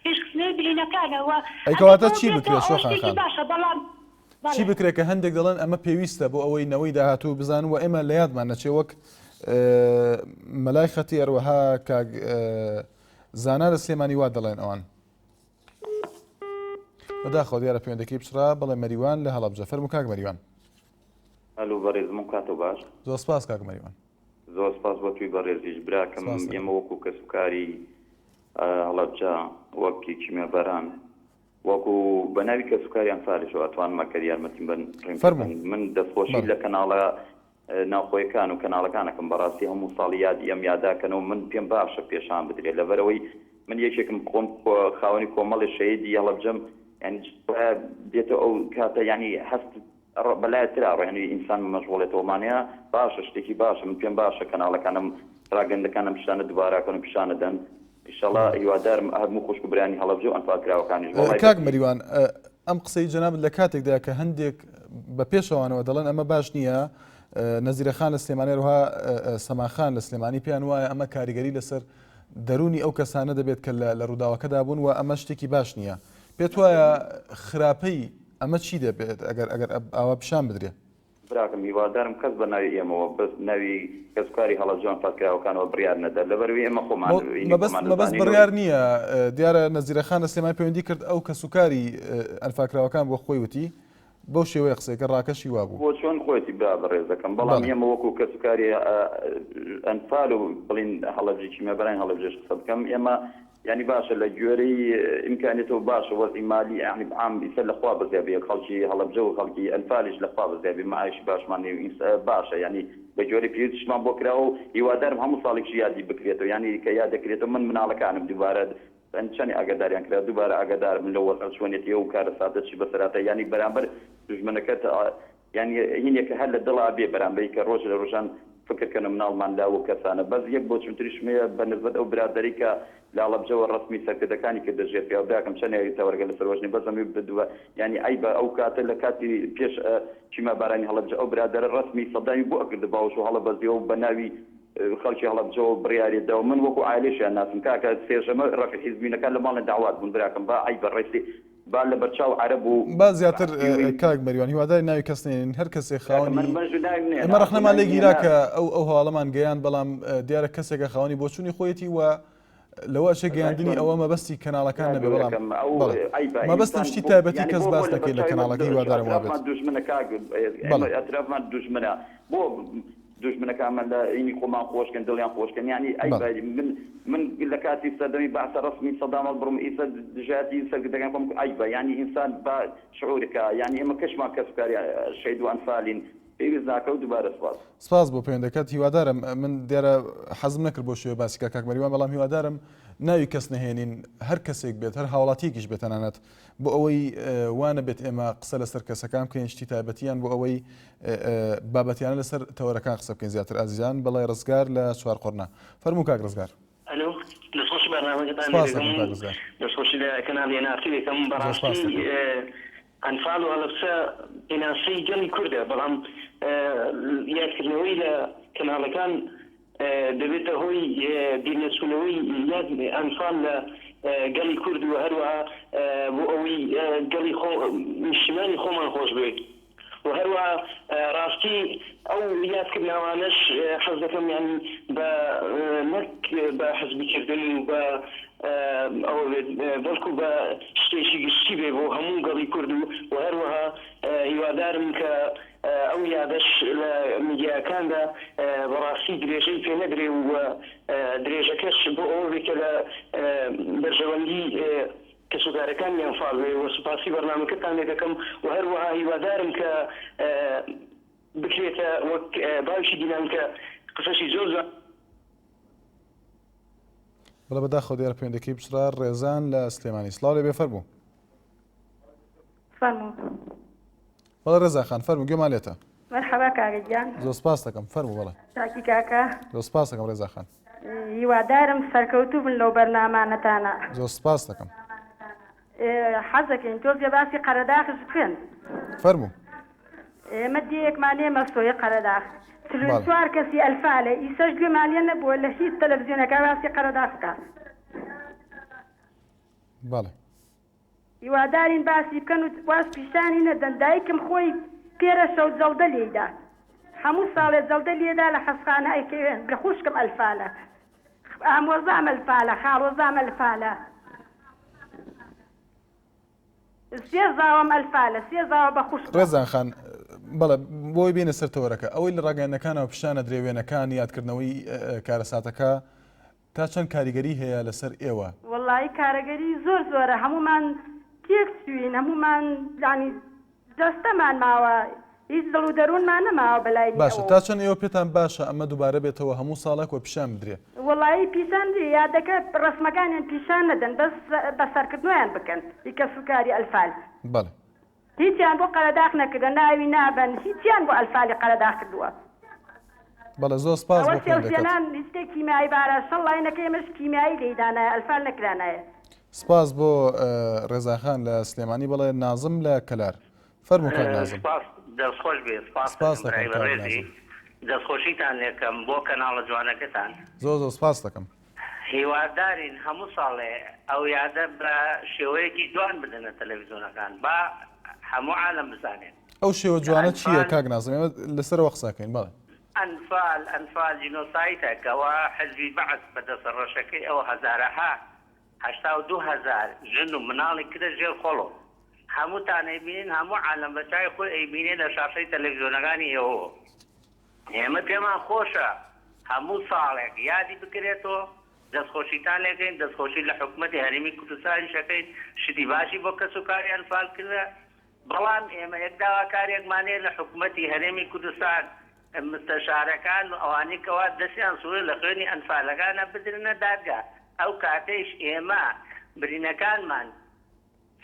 پێشکردنەوەی برینەکانەوە ئەیکەواتە چی بکرێت شۆخان خان؟ باشە بەڵام چی بکرێت کە هەندێک دەڵێن ئەمە پێویستە بۆ ئەوەی نەوەی داهاتوو بزان و ئێمە لە یادمان نەچێ وەک مەلای خەتی ئەروەها کاک زانا لە سلێمانی وا دەڵێن ئەوان. بەداخەوە دیارە پەیوەندەکەی پچڕا بەڵێ مەریوان لە هەڵەبجە. فەرموو کاک مەریوان. ئەلو بەڕێزم و کاتۆ باش. زۆر سپاس کاک مەریوان. زۆر سپاس بۆ توی بەڕێزیش براکەم ئێمە وەکو کەسوکاری هەڵەبجە وەکی کیمیابەران وەکو بە ناوی کەسوکاری ئەنفالشەوە ئەتوانمە کە یارمەتیم بن من دەستخۆشی لە کەناڵە ناوخۆیەکان و کەناڵەکانەکەم بەڕاستی هەموو ساڵی یادی ئەم یاداکەنەوە من پێم باشە پێشان بدرێت لەبەرەوەی من یەکێکم خۆم خاوەنی کۆمەڵی شەهیدی هەڵەبجەم ینی بێتە ئەو کاتە ینی هەست بەلایەترا ڕێنوی ئینسان مەشغوڵێتەوەمانەیە باشە شتێکی باشە من پێم باشە کەناڵەکانم ڕاگەندەکانم پیشانە دووباراکەن و پیشانە دەن ئینشەڵا هیوادارم هەموو خوشک و برانی هەڵەبجە و ئەنفالکراوەکانیش. کاک مەریوان ئەم قسەی جەنابەت لە کاتێکدا کە هەندێک بە پێشەوانەوە دەڵێن ئەمە باش نییە نەزیرەخان لە سلێمانی ڕوها سەماخان لە سلێمانی پێیان وایە ئەمە کاریگەری لەسەر دەرونی ئەو کەسانە دەبێت کە لە ڕووداوەکەدا بوون و ئەمە شتێکی باش نییە. پێت وایە خراپەی ئەمە چی دەبێت ئەگەر ئاوا پیشان بدرێت؟ براکەم هیوادارم کەس بە ناوی ئێمەوە بەس ناوی کەسوکاری هەڵەبجە ئەنفالکراوەکانەوە بڕیار نەدە لەبەروی ئێمە خۆمان مەبەست بڕیار نییە. دیارە نەزیرەخان لە سلێمانی پەیوەندی کرد ئەو کەسوکاری ئەنفالکراوەکان بۆ خۆی وتی بەو شێوەیە قسەیەکە ڕاکەشی وابوو بۆ چۆن خۆیەتی برا بەڕێز دەکەم بەڵام ئێمە وەکو کەسوکاری ئەنفال و بڵین هەڵەبجە کیمیابەرانی هەڵەبجەش قسە بکەم ئێمە ینی باشە لە گوێرەی ئیمکانێتەوە باشە وەزعی مالی یعنی عام ئیسەر لەخوا بەزیابێ خەڵکی هەڵەبجە و خەڵکی ئەنفالیش لەخوا بەزیابێ معایشی باشمان باشە ینی بە گوێرەی پێویستیشمان بۆ کراوە و هیوادارم هەموو ساڵێکی یادی بکرێتەوە ینی کە یاد دەکرێتەوە من مناڵەکانم دووبارە چەندی ئاگاداریان کرا دووبارە ئاگادارم لە وەرچوونێتی ئەو کارە سادەچی بەسەراتە ینی بەرامبەر دوژمنەکەت ینی هینێکە هەر لە دڵا بێ بەرامبەری کە ڕۆژ لە ڕۆژان فکرکەنە مناڵمان لاوە کەسانە بەس یەک بۆ چونتریشمەیە بەنسبەت ئەو برادەری کە لە هەڵەبجەوە ڕسمی سەرکردەکانی کە دەژێت پیاوداکەم چەندێک تەوەرگە لە سەرۆژنی بەزەمی بدووە ینی ئەی بە ئەو کاتە لە کاتی پێش کیمیابەرانی هەڵەبجە ئەو برادەرە ڕسمی سەدامی بۆ ئەکردە باوش و هەڵەبەزیەوە بە ناوی خەڵکی هەڵەبجەوە بڕیاریداوە من وەکو عایلێشیان ناسم کاکە سێژەمە ڕەفی حیزبینەکان لە ماڵە داوات بوون براکەم با ئەی بەڕێستی با لە بەرچاو عەرەب و با زیاتر کاک مەریوان هیواداری ناوی کەس نێن هەر کەسێک خاوەنی ئەمە ڕەخنەمان لێ گیرا کە ئەو هەواڵەمان گەیان بەڵام دیارە کەسێکە خاوەنی بۆچوونی خۆیەتی و لەوە شە گەیاندنی ئەوە مەبەستی کەناڵەکان نەبێ بەڵام مەبەستم شتی تایبەتی کەس باس دەکەیت لە کەناڵەکە هیوادارم وابێت دوژمنە کاک ئەترافمان دوژمنە بۆ دوژمنەکانمان لە عینی خۆمان خۆشکەن دڵیان خۆشکەن ینی ئەی من لە کاتی سەردەمی بەعسە ڕسمی سەدام بڕم ئیسە دژاتی سەرکردەکان خۆم ئەی بە ینی ئینسان بە شعورەکە ینی ئێمە کەشمان کەسوکاری شەید و ئەنفالین پێویست ناکە و دووبارە سپاس بۆ پەیوەندەکەت. هیوادارم من دیارە حەزم نەکرد بۆ شوێ باسی کاک مەریوان بەڵام هیوادارم ناوی کەس نەهێنین هەر کەسێک بێت هەر هاوڵاتیەکیش بێت تەنانەت بۆ ئەوەی وانە بێت ئێمە قسە لەسەر کەسەکان بکەین شتی تایبەتیان بۆ ئەوەی بابەتیانە لەسەر تەوەرەکان قسە بکەین زیاتر ئازیزان بەڵای ڕزگار لە چوار قۆرنا. فەرموو کاک ڕزگار. الو دەستخۆشی بەرنامەکەتان دەستخۆشی لە کەناڵی ناسیەکەم بەڕاستی ئەنفال و هەڵەبجە ئیناسی گەڵی کوردە بەڵام یادکردنەوەی لە کەناڵەکان دەبێتە هۆی بیرنەچوونەوەی یاد ئەنفال لە گەڵی کورد و هەروەها بۆ ئەوەی گەڵی نیشتیمانی خۆمان خۆش بێت و هەروەها ڕاستی ئەو یادکردنەوانش حەز دەکەم یانی بە نەک بە حەزبیکردن و بە ئەو بەڵکو بە شتێکی گشتی بێ بۆ هەموو گەڵی کورد و هەروەها هیوادارم کە ئەو یادەش لە میدیاکاندا بەڕاستی درێژەی پێ نەدرێ و درێژەکەش بۆ ئەوە بێت کە لە بەرژەوەندی کەسوکارەکانی ئەنفال و سوپاسی بەرنامەکەتان لێ دەکەم و هەروەها هیوادارم کە بکرێتە وەک باوشی دینان کە قسەشی زۆر بەڵە بەداخەوە دیارە پەیوەندەکەی بچرا ڕێزان لە سلێمانی سڵاو لێ بێ فەرموو. فەرموو. بەڵە ڕێزا خان فەرموو گوێمان لێتە. مەرحەبا کاکەگیان. زۆر سپاس دەکەم فەرموو بەڵێ. چاکی کاکە. زۆر سپاس دەکەم ڕێزا خان. هیوادارم سەرکەوتوو بن لەو بەرنامانەتانە. زۆر سپاس دەکەم. حەزەکەین تۆ باسی قەرەداخش بکەن. فەرموو. ئێمە دیەکمانێ مەسۆی قەرەداخ. 34 کەسی ئەلفالە ئیسەش گوێمانیە نەبووە لە هیچ تەلەڤیزیۆنەکە باسی قەرەداخ بکات. بەڵێ. هیوادارین باسی بکەن و واز پیشانی نەدەن دایکم خۆی تێرە شەو جەڵدە لێدا. هەموو ساڵێ جەڵدە لێدا لە حەسخانە ئەیکەوێن لە خوشکم ئەلفالە. ئامۆزام ئەلفالە خاڵۆزام ئەلفالە. سێ زاوام ئەلفالە سێ زاوە بە خوشک. ڕێزان خان بەڵێ بۆی بینە سەرتەوەرەکە ئەوەی لە ڕاگەیەنەکانەوە پیشانە درێوێنەکان یادکردنەوەی کارەساتەکە تا چەند کاریگەری هەیە لەسەر ئێوە؟ وەڵی کارەگەری زۆر زۆرە هەمومان تێک سوین هەمومان ینی دەستەمان ماوە هیچ دڵ و دەروونمان نەماوە بەلای باشە تا چەند ئێوە پێتان باشە ئەمە دووبارە بێتەوە هەموو ساڵێک و پیشان بدرێ؟ وەڵی پیشان یادەکە ڕسمەکانیان پیشان نەدەن بەس بەسەرکردنیان بکەن ئیکە سوکاری ئەلفال. بەڵێ. هیچیان بۆ قەرەداخ نەکردن ناوی نابن هیچیان بۆ ئەلفالی قەرەداخ کردووە. بەڵێ زۆر سپاس بۆ پێوەستێنان هیچ کیمیایی بارە سەڵڵاینەکە ئێمەش کیمیایی لێدانایە ئەلفال نەکرانایە. سپاس بۆ ڕێزاخان لە سلێمانی بەڵێ نازم لە کەلار فەرموو کاک نازم. دەستخۆش بێ سپاس ڕێزی دەستخۆشیتان لێکەم بۆ کەناڵە جوانەکەتان. زۆر زۆر سپاس دەکەم. هیوادارین هەموو ساڵێ ئەو یادە بە شێوەیەکی جوان بدەنە تەلەڤیزیۆنەکان با هەموو عالم بزانێن. ئەو شێوە جوانە چییە کاک نازم ئێمە لەسەرەوە قسەکەین بەڵێ. ئەنفال جینۆسایتەکەەوە حەزبی بەعەس بەدەسە ڕەشەکەی ئەو هەزارەها 82,000 ژن و مناڵی کرە ژێر خۆڵۆ هەمووتان ئەیبینین هەموو عالم بەچای خۆی ئەیبینێ لە شاشەی تەلەڤیزیۆنەکانی ئێوە. ئێمە پێمان خۆشە هەموو ساڵێک یادی بکرێتەوە دەستخۆشیتان لێکەین دەستخۆشی لە حکوومەتی هەرێمی کوردستانی شەکەین شتی باشی بۆ کەس و کاری ئەنفال کردە بەڵام ئێمە یەک داواکارێکمانێ لە حکوومەتی هەرێمی کوردستان مستەشارەکان و ئەوانەی کەوا دەستیان سوورە لە خوێنی ئەنفالەکانە بدرنە دادگا ئەو کاتەیش ئێمە برینەکانمان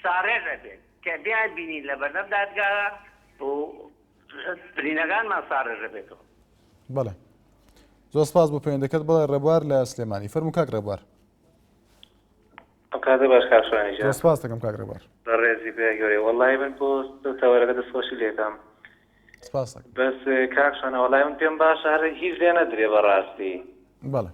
ساڕێژە بێت کە بیان بینین لە بەردەم دادگا و برینەکانمان ساڕێژە بێتەوە. بەڵێ زۆر سپاس بۆ پەیوەندەکەت بڵێ ڕێبوار لە سلێمانی فەرموو کاک ڕێبوار. کاتە باش کاکسوانی زۆر سپاس دەکەم کاک ڕێبوار. بەڕێزی بێ گەورەی وەڵی من بۆ تەوەرەکە دەستخۆشی لێکەم. سپاس بەس کاکسوانە وەڵی من پێم باشە هەر هیچ لێ نەدرێ بەڕاستی. بەڵێ.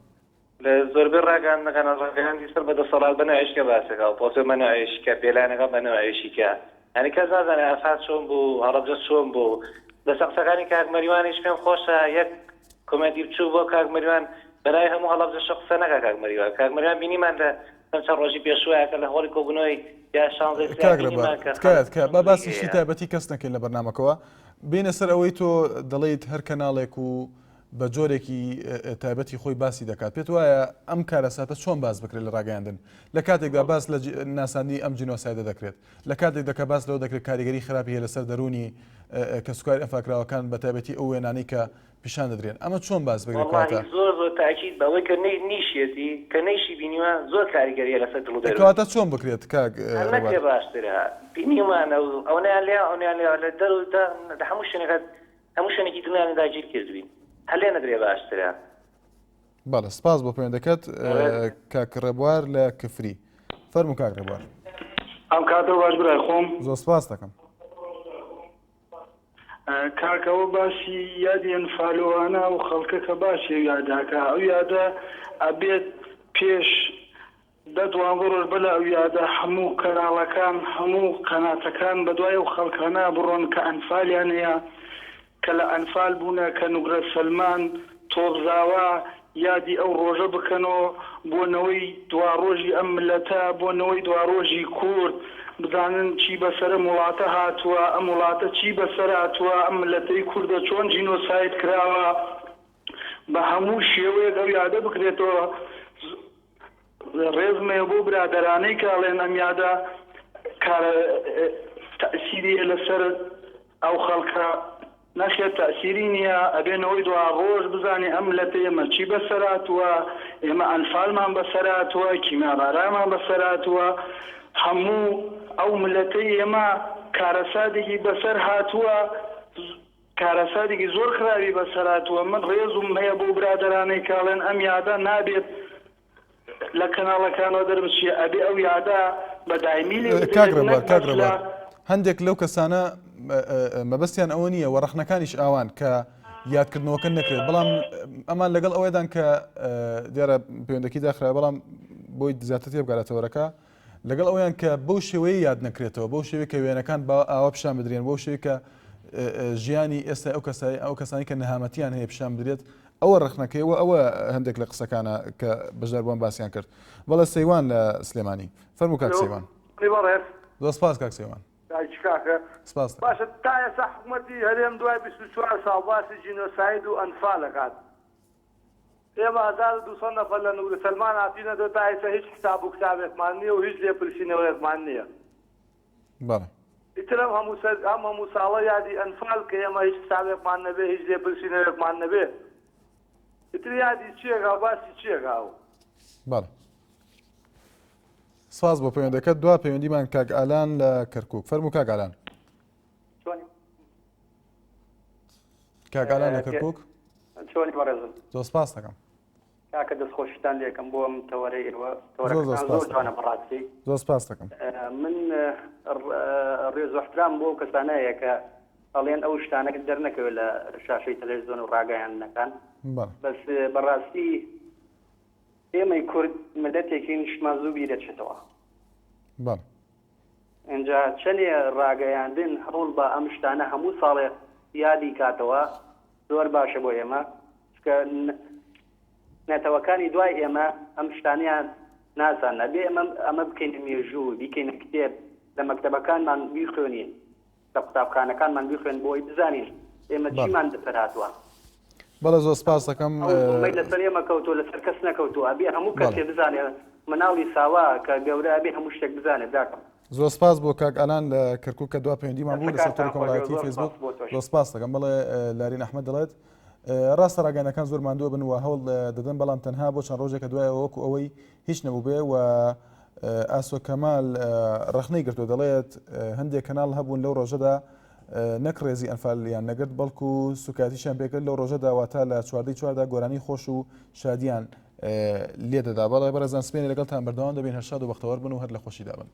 لە زۆربەی ڕاگەاندنەکانە ڕاگەیاندی سەر بەدەسەڵات بەناوێشکە باسەکە و پۆسە بەناوێشکە پێلانەکە بەناوێشیکە ئەنی کەس نازانێ ئەفات چۆن بوو هەڵەبجە چۆن بوو لەسەر قسەکانی کاک مەریوانیش پێم خۆشە یەک کۆمنتی بچوو بۆ کاک مەریوان بەلای هەموو هەڵەبجە قسە نەکا کاک مەریوان کاک مەریوان بینیمان لە چەند ڕۆژی پێشوایە کە لە هۆڵی کۆبوونەوەی یا شانزەی کاک با باسیشی تایبەتی کەس نەکەین لە بەرنامەکەوە بینە سەر ئەوەی تۆ دەڵێیت هەر کەناڵێک و بە جۆرێکی تایبەتی خۆی باسی دەکات پێت وایە ئەم کارەساتە چۆن باس بکرێت لە ڕاگەیاندن لە کاتێکدا باس لە ناساندنی ئەم جینۆسایدە دەکرێت لە کاتێکدا کە باس لەوە دەکرێت کاریگەری خراپی هەیە لەسەر دەرونی کەسوکاری ئەفاکراوەکان بە تایبەتی ئەو وێنانەی کە پیشان دەدرێن ئەمە چۆن باس بکرێت زۆر زۆر تاکید بەوەی کە نیشێتی کە نەیشی بینیوە زۆر کاریگەریە لەسەر دڵ و دەرون کەواتە چۆن بکرێت کاک نەکرێ باشترە بینیوانە ئەوەیان لێ ئەویان لێ دەرودا لە هەموو شوێنێکات هەموو شوێنێکی دنیادا گیر کردوین هەلێ نەدرێ باشترە. بەڵێ سپاس بۆ پەیوەندەکەت کاک ڕێبوار لە کفری فەرموو کاک ڕێبوار. ئەم کاتە باش برای خۆم زۆر سپاس دەکەم. کاکەوە باسی یادی ئەنفالۆوانە و خەڵکە کە باسی یاداکە ئەو یادە ئەبێت پێش دەدوان ڕۆژ بەلا ئەو یادە هەموو کەناڵەکان هەموو قەناتەکان بەدوای و خەڵکانە بڕۆن کە ئەنفالیان هەیە کە لە ئەنفال بوونە کە نوگرە سەلمان تۆبزاوە یادی ئەو ڕۆژە بکەنەوە بۆنەوەی دوا ڕۆژی ئەم ملەتە بۆنەوەی دوا ڕۆژی کورد بزانن چی بەسەر وڵاتە هاتووە ئەم وڵاتە چی بەسەر هاتووە ئەم ملەتەی کوردە چۆن جینۆساید کراوە بە هەموو شێوەیەک ئەو یادە بکرێتەوە ڕێزمێ بۆ برادرانەی کاڵێن ئەم یادا کارە تەسیری لەسەر ئەو خەڵکە نەخێت تەسیری نییە ئەبێنەوەی دوا ڕۆژ بزانێ ئەم لەتە ئێمە چی بەسەراتوە ئێمە ئەنفالمان بەسەراتوە کیماڕارامان بەسەراتوە هەموو ئەو ملەتەی ئێمە کارەسادێکی بەسەر هاتووە کارەسادێکی زۆر خراوی بەسەراتوە من ڕێزم هەیە بۆ برادرانەی کاڵێن ئەم یادا نابێت لە کەناڵەکانەوە دەربچیە ئەبێ ئەو یادا بەدایمی لێ کاگرەبار هەندێک لەو کەسانە مەبەستیان ئەوە نییە وەڕەخنەکانیش ئاوان کە یادکردنەوەکە نەکرێت بەڵام ئەمان لەگەڵ ئەوەدان کە دیارە پەیوەندەکی داخرا بەڵام بۆی زیاتر تێ بگاتەوەرەکە لەگەڵ ئەویان کە بەو شێوەیە یاد نەکرێتەوە بەو شێوەیە کە وێنەکان ئاوا پیشان بدرێن بەو شێوەیە کە ژیانی ئێستا ئەو کەسانی کە نەهامەتیان هەیە پیشان بدرێت ئەوە ڕخنەکەیەوە ئەوە هەندێک لە قسەکانە کە بەشداربووان باسییان کرد بەڵە سەیوان لە سلێمانی فەرموو کاک سەیوان زۆر سپاس کاک سەیوان باشە تا ئێستا حکوومەتی هەرێم دوای 24 ساڵ باسی جینۆساید و ئەنفالەکات ئێمە 1200 نەفەر لە نوور سەلمان هاتینەوە تا ئێستا هیچ حساب و کتابێکمان نییە و هیچ لێپرسینەوەیەکمان نییە ئیتر ئەم هەموو ساڵە یادی ئەنفال کە ئێمە هیچ حسابێکمان نەبێ هیچ لێپرسینەوەیەکمان نەبێ ئیتر یادی چیەکە باسی چیەکاوە سپاس بۆ پەیوەندەکەت دوا پەیوەندیمان کاک ئالان لە کەرکووک فەرموو کاک ئالان کاک ئالان لە کەرکووک چۆنی بەڕێزم زۆر سپاس دەکەم کاکە دەستخۆشتان لێکم بۆ ئەم تەوەرەی زۆر جوانە بەڕاستی زۆر سپاس دەکەم من ڕێز و احترام بۆ کەسانەیە کە ئەڵێن ئەو شتانەکە دەرنەکەوێت لە شاشەی تەلەڤیزیۆن و ڕاگەیاندنەکان بەس بەڕاستی ئێمەی کورد مدەتێکی نیشمان زوو بیرەچێتەوە اینجا چەندێ ڕاگەیاندن هەوڵ بە ئەم شتانە هەموو ساڵێ یادی کاتەوە زۆر باشە بۆ ئێمە کە نێتەوەکانی دوای ئێمە ئەم شتانیان نازانە بێ ئەمە بکەینە مێژوو بیکەینە کتێب لە مەکتەبەکانمان بیخوێنین لە قوتابخانەکانمان بیخوێن بۆی بزانین ئێمە چیمان دەسەراتوە بەڵێ زۆر سپاس دەکەم لەسەر ئێمە کەوتۆ لەسەر کەس نەکەوتووە ئەبێ هەموو کەسێ بزانێ مناڵی ساوا کە گەورە ئەبێ هەموو شتێک بزانێت داکەم زۆر سپاس بۆ کاک ئالان لە کەرکووک کە دوا پەیوەندیمان بوو لەسەر تۆڕی کۆمەڵایەتی فەیسبوک زۆر سپاس دەکەم بەڵێ لارین ئەحمەد دەڵێت ڕاستە ڕاگەیەنەکان زۆر ماندووە بن و هەوڵ دەدەن بەڵام تەنها بۆ چەند ڕۆژێکە دوایەوە وەکو ئەوەی هیچ نەبوو بێ و ئاسۆ کەمال ڕەخنەی گرتو دەڵێت هەندێک کەناڵ هەبوون لەو ڕۆژەدا نەک ڕێزی ئەنفالیان نەگرت بەڵکو سوکاتیشان پێکرد لەو ڕۆژەدا واتە لە چواردەی چواردا گۆرانی خۆش و شادیان لێدەدا بەڵێ بەڕێزان سپێنی لەگەڵتان بەردەوام دەبین هەر شاد و بەختەوەر بن و هەر لە خۆشیدا بن.